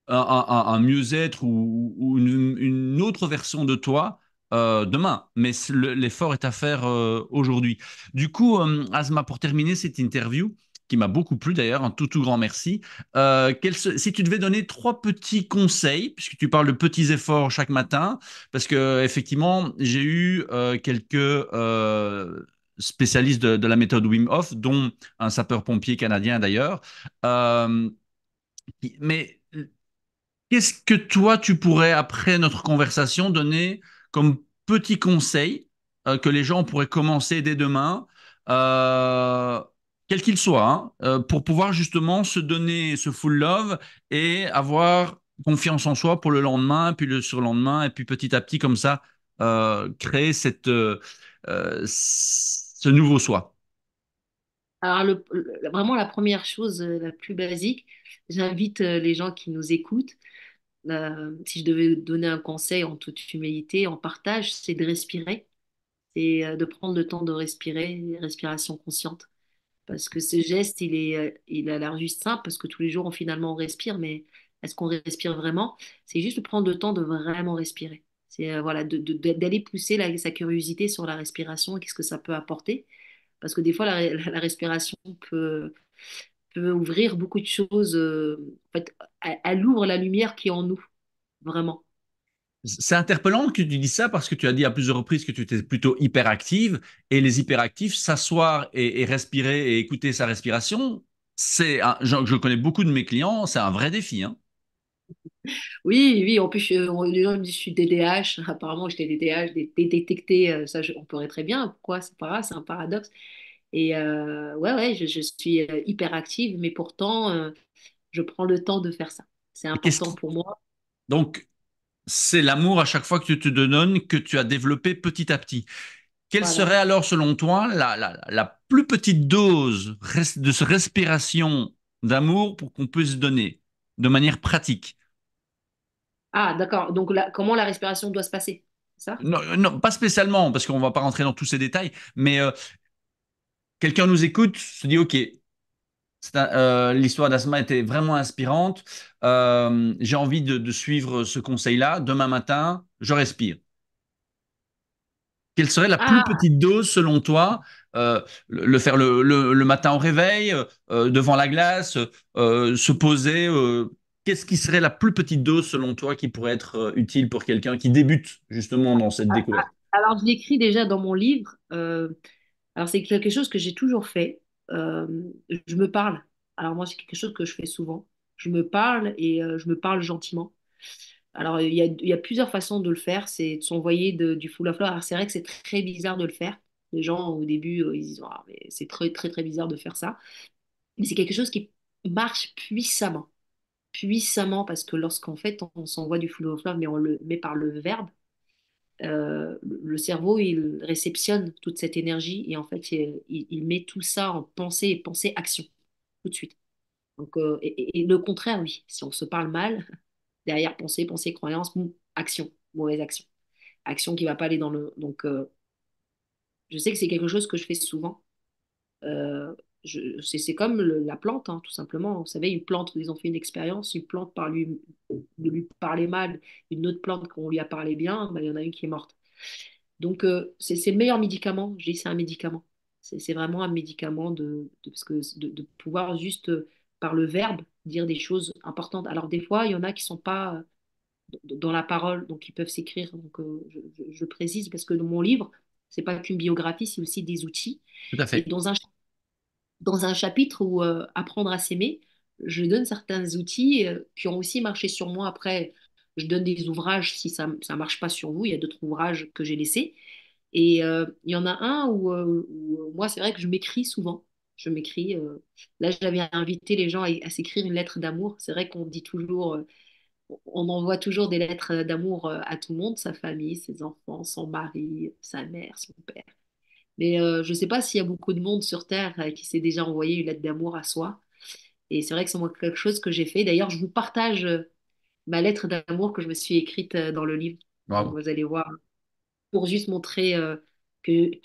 un mieux-être ou une autre version de toi demain. Mais l'effort est à faire aujourd'hui. Du coup, Asma, pour terminer cette interview, qui m'a beaucoup plu d'ailleurs, un tout grand merci. Si tu devais donner trois petits conseils, puisque tu parles de petits efforts chaque matin, parce que effectivement, j'ai eu quelques spécialistes de la méthode Wim Hof, dont un sapeur-pompier canadien d'ailleurs. Euh, mais qu'est-ce que toi, tu pourrais, après notre conversation, donner comme petit conseil que les gens pourraient commencer dès demain, euh, quel qu'il soit, hein, pour pouvoir justement se donner ce full love et avoir confiance en soi pour le lendemain, puis le surlendemain, et puis petit à petit, comme ça, créer ce nouveau soi. Alors, vraiment, la première chose, la plus basique, j'invite les gens qui nous écoutent, si je devais donner un conseil en toute humilité, en partage, c'est de respirer, c'est de prendre le temps de respirer, respiration consciente. Parce que ce geste, il a l'air juste simple, parce que tous les jours, finalement, on respire, mais est-ce qu'on respire vraiment? C'est juste de prendre le temps de vraiment respirer. C'est voilà, d'aller pousser sa curiosité sur la respiration et qu'est-ce que ça peut apporter. Parce que des fois, la respiration peut ouvrir beaucoup de choses. En fait, elle ouvre la lumière qui est en nous, vraiment. C'est interpellant que tu dis ça parce que tu as dit à plusieurs reprises que tu étais plutôt hyperactive et les hyperactifs, s'asseoir et respirer et écouter sa respiration, je connais beaucoup de mes clients, c'est un vrai défi, hein. Oui, oui, en plus, les gens me disent que je suis DDH. Apparemment, j'étais DDH, détecté, ça, on pourrait très bien. Pourquoi? C'est pas grave, c'est un paradoxe. Et ouais, ouais, je suis hyper active, mais pourtant, je prends le temps de faire ça. C'est Et qu'est-ce important qui... pour moi. Donc, c'est l'amour à chaque fois que tu te donnes que tu as développé petit à petit. Quelle Voilà. serait alors, selon toi, la plus petite dose de ce respiration d'amour pour qu'on puisse se donner de manière pratique? Ah, d'accord. Donc, là, comment la respiration doit se passer? C'est ça? Non, non, pas spécialement, parce qu'on ne va pas rentrer dans tous ces détails, mais quelqu'un nous écoute, se dit, OK, l'histoire d'Asma était vraiment inspirante. J'ai envie de suivre ce conseil-là. Demain matin, je respire. Quelle serait la plus Ah, petite dose selon toi? Le faire le matin au réveil, devant la glace, se poser. Qu'est-ce qui serait la plus petite dose selon toi qui pourrait être utile pour quelqu'un qui débute justement dans cette découverte? alors je l'écris déjà dans mon livre. Alors c'est quelque chose que j'ai toujours fait. Euh, je me parle. Alors moi, c'est quelque chose que je fais souvent. Je me parle et je me parle gentiment. Alors il y a plusieurs façons de le faire. C'est de s'envoyer du full of love. Alors c'est vrai que c'est très bizarre de le faire. Les gens au début, ils disent ah, mais c'est très bizarre de faire ça. Mais c'est quelque chose qui marche puissamment. Puissamment parce que lorsqu'en fait on s'envoie du full of love, mais on le met par le verbe, le cerveau, il réceptionne toute cette énergie et en fait, il met tout ça en pensée et pensée-action tout de suite. Donc, et le contraire, oui, si on se parle mal, derrière pensée, pensée, croyance, action, mauvaise action. Action qui va pas aller dans le... Donc, je sais que c'est quelque chose que je fais souvent. Euh, c'est comme la plante, hein, tout simplement. Vous savez, une plante, ils ont fait une expérience, une plante de lui parler mal, une autre plante, quand on lui a parlé bien, ben, il y en a une qui est morte. Donc, c'est le meilleur médicament. Je dis c'est un médicament. C'est vraiment un médicament parce que de pouvoir juste, par le verbe, dire des choses importantes. Alors, des fois, il y en a qui sont pas dans la parole, donc ils peuvent s'écrire. Donc, je précise parce que dans mon livre, c'est pas qu'une biographie, c'est aussi des outils. Tout à Et fait. dans un chapitre où apprendre à s'aimer, je donne certains outils qui ont aussi marché sur moi. Après, je donne des ouvrages si ça ne marche pas sur vous. Il y a d'autres ouvrages que j'ai laissés. Et il y en a un où, moi, c'est vrai que je m'écris souvent. Je m'écris. Là, j'avais invité les gens à s'écrire une lettre d'amour. C'est vrai qu'on dit toujours, on envoie toujours des lettres d'amour à tout le monde, sa famille, ses enfants, son mari, sa mère, son père. Mais je ne sais pas s'il y a beaucoup de monde sur Terre qui s'est déjà envoyé une lettre d'amour à soi. Et c'est vrai que c'est moi quelque chose que j'ai fait. D'ailleurs, je vous partage ma lettre d'amour que je me suis écrite dans le livre. Donc, Bravo. vous allez voir, pour juste montrer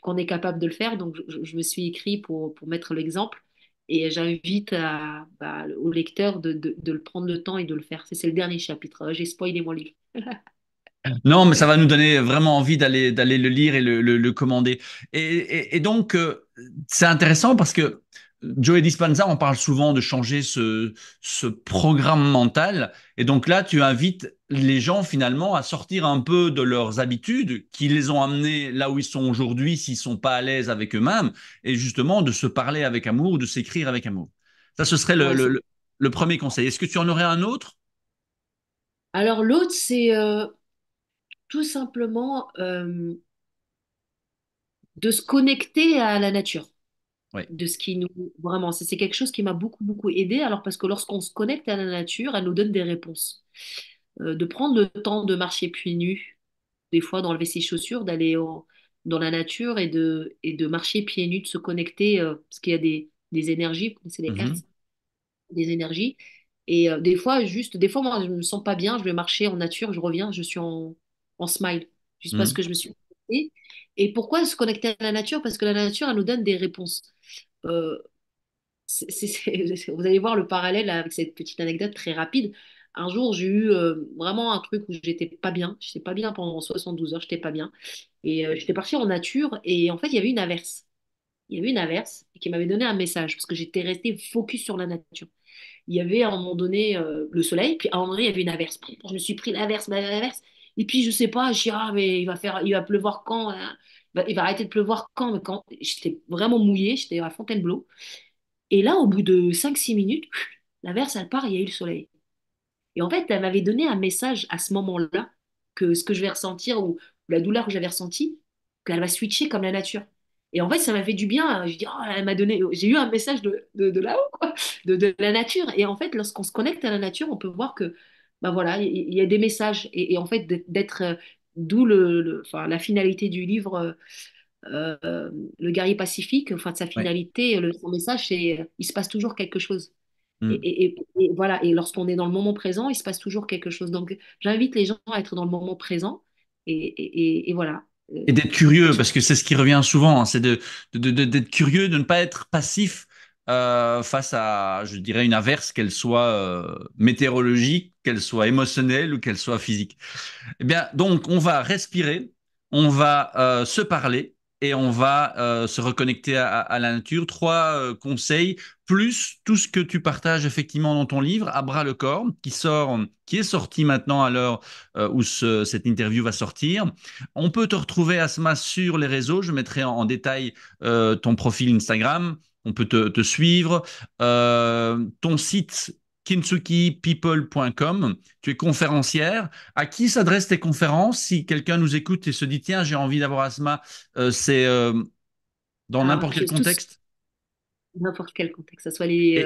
qu'on est capable de le faire. Donc, je me suis écrit pour mettre l'exemple. Et j'invite au lecteur de le prendre le temps et de le faire. C'est le dernier chapitre. J'ai spoilé mon livre. Non, mais ça va nous donner vraiment envie d'aller le lire et le commander. Et donc, c'est intéressant parce que Joe Dispenza, on parle souvent de changer ce programme mental. Et donc là, tu invites les gens finalement à sortir un peu de leurs habitudes qui les ont amenés là où ils sont aujourd'hui s'ils sont pas à l'aise avec eux-mêmes et justement de se parler avec amour, de s'écrire avec amour. Ça, ce serait Ouais, le premier conseil. Est-ce que tu en aurais un autre? alors, l'autre, c'est tout simplement de se connecter à la nature. Oui. De ce qui nous vraiment c'est quelque chose qui m'a beaucoup aidé alors parce que lorsqu'on se connecte à la nature elle nous donne des réponses. De prendre le temps de marcher pieds nus des fois d'enlever ses chaussures dans la nature et de marcher pieds nus de se connecter parce qu'il y a des énergies, vous connaissez les Mhm. hertz, des énergies et des fois moi je me sens pas bien, je vais marcher en nature, je reviens, je suis en smile juste parce Mhm. que je me suis connectée. Et pourquoi se connecter à la nature? Parce que la nature elle nous donne des réponses. Euh, vous allez voir le parallèle avec cette petite anecdote très rapide. Un jour, j'ai eu vraiment un truc où j'étais pas bien. J'étais pas bien pendant 72 heures, j'étais pas bien. Et j'étais partie en nature et en fait, il y avait une averse. Il y avait une averse qui m'avait donné un message parce que j'étais restée focus sur la nature. Il y avait à un moment donné le soleil, puis à un moment donné, il y avait une averse. Je me suis pris l'averse. Et puis, je sais pas, je dis, ah, mais il va pleuvoir quand, hein. Il va arrêter de pleuvoir quand, mais quand j'étais vraiment mouillée, j'étais à Fontainebleau. Et là, au bout de 5 6 minutes, l'averse, elle part, il y a eu le soleil. Et en fait, elle m'avait donné un message à ce moment-là, que ce que je vais ressentir ou la douleur que j'avais ressentie, qu'elle va switcher comme la nature. Et en fait, ça m'a fait du bien. Je dis, oh, elle m'a donné, j'ai eu un message de là-haut, quoi, de la nature. Et en fait, lorsqu'on se connecte à la nature, on peut voir que, bah voilà, il y a des messages. Et en fait, d'être, d'où enfin, la finalité du livre, Le guerrier pacifique, enfin, de sa Oui. finalité, son message, c'est il se passe toujours quelque chose. Et, Mhm. et- et voilà, et lorsqu'on est dans le moment présent, il se passe toujours quelque chose. Donc, j'invite les gens à être dans le moment présent. Et voilà. Et d'être curieux, parce que c'est ce qui revient souvent, hein, c'est d'être curieux, de ne pas être passif face à, je dirais, une averse, qu'elle soit météorologique, qu'elle soit émotionnelle ou qu'elle soit physique. Eh bien, donc, on va respirer, on va se parler et on va se reconnecter à la nature. Trois conseils, plus tout ce que tu partages effectivement dans ton livre, à bras le corps, qui est sorti maintenant à l'heure où cette interview va sortir. On peut te retrouver, Asma, sur les réseaux. Je mettrai en détail ton profil Instagram. On peut te suivre. Ton site kintsukipeople.com. Tu es conférencière. À qui s'adressent tes conférences? Si quelqu'un nous écoute et se dit, tiens, j'ai envie d'avoir Asma, c'est dans Alors, n'importe quel tous, contexte. n'importe quel contexte, que ce soit Et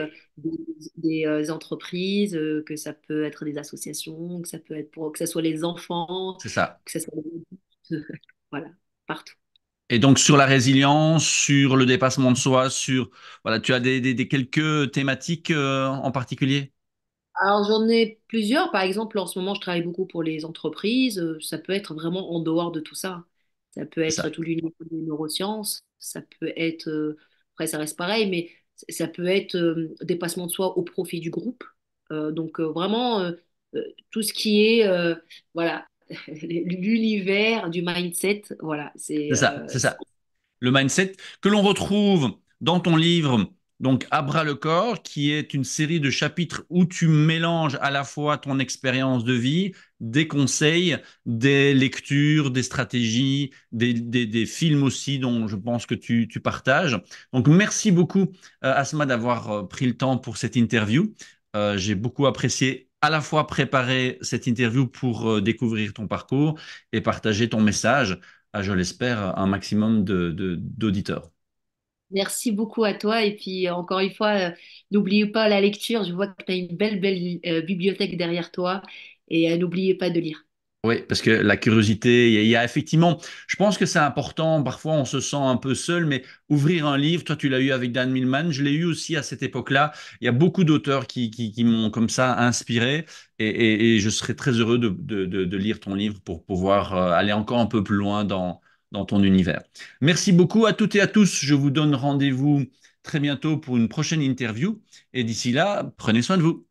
des entreprises, que ça peut être des associations, que ça peut être que ce soit les enfants, c'est ça. que ce soit les adultes, voilà, partout. Et donc sur la résilience, sur le dépassement de soi, sur voilà, tu as des quelques thématiques en particulier. Alors, j'en ai plusieurs. Par exemple, en ce moment, je travaille beaucoup pour les entreprises. Ça peut être vraiment en dehors de tout ça. Ça peut C'est être ça. tout l'univers des neurosciences. Ça peut être, après, ça reste pareil, mais ça peut être dépassement de soi au profit du groupe. Donc, vraiment, tout ce qui est, voilà, l'univers du mindset, voilà, C'est ça. C'est ça. Le mindset que l'on retrouve dans ton livre, donc à bras le corps, qui est une série de chapitres où tu mélanges à la fois ton expérience de vie, des conseils, des lectures, des stratégies, des films aussi dont je pense que tu partages. Donc merci beaucoup Asma d'avoir pris le temps pour cette interview. J'ai beaucoup apprécié à la fois préparer cette interview pour découvrir ton parcours et partager ton message à, je l'espère, un maximum d'auditeurs. Merci beaucoup à toi. Et puis, encore une fois, n'oubliez pas la lecture. Je vois que tu as une belle bibliothèque derrière toi. Et n'oubliez pas de lire. Oui, parce que la curiosité, il y a effectivement, je pense que c'est important, parfois on se sent un peu seul, mais ouvrir un livre, toi tu l'as eu avec Dan Millman, je l'ai eu aussi à cette époque-là, il y a beaucoup d'auteurs qui m'ont comme ça inspiré, et je serais très heureux de lire ton livre pour pouvoir aller encore un peu plus loin dans ton univers. Merci beaucoup à toutes et à tous, je vous donne rendez-vous très bientôt pour une prochaine interview, et d'ici là, prenez soin de vous.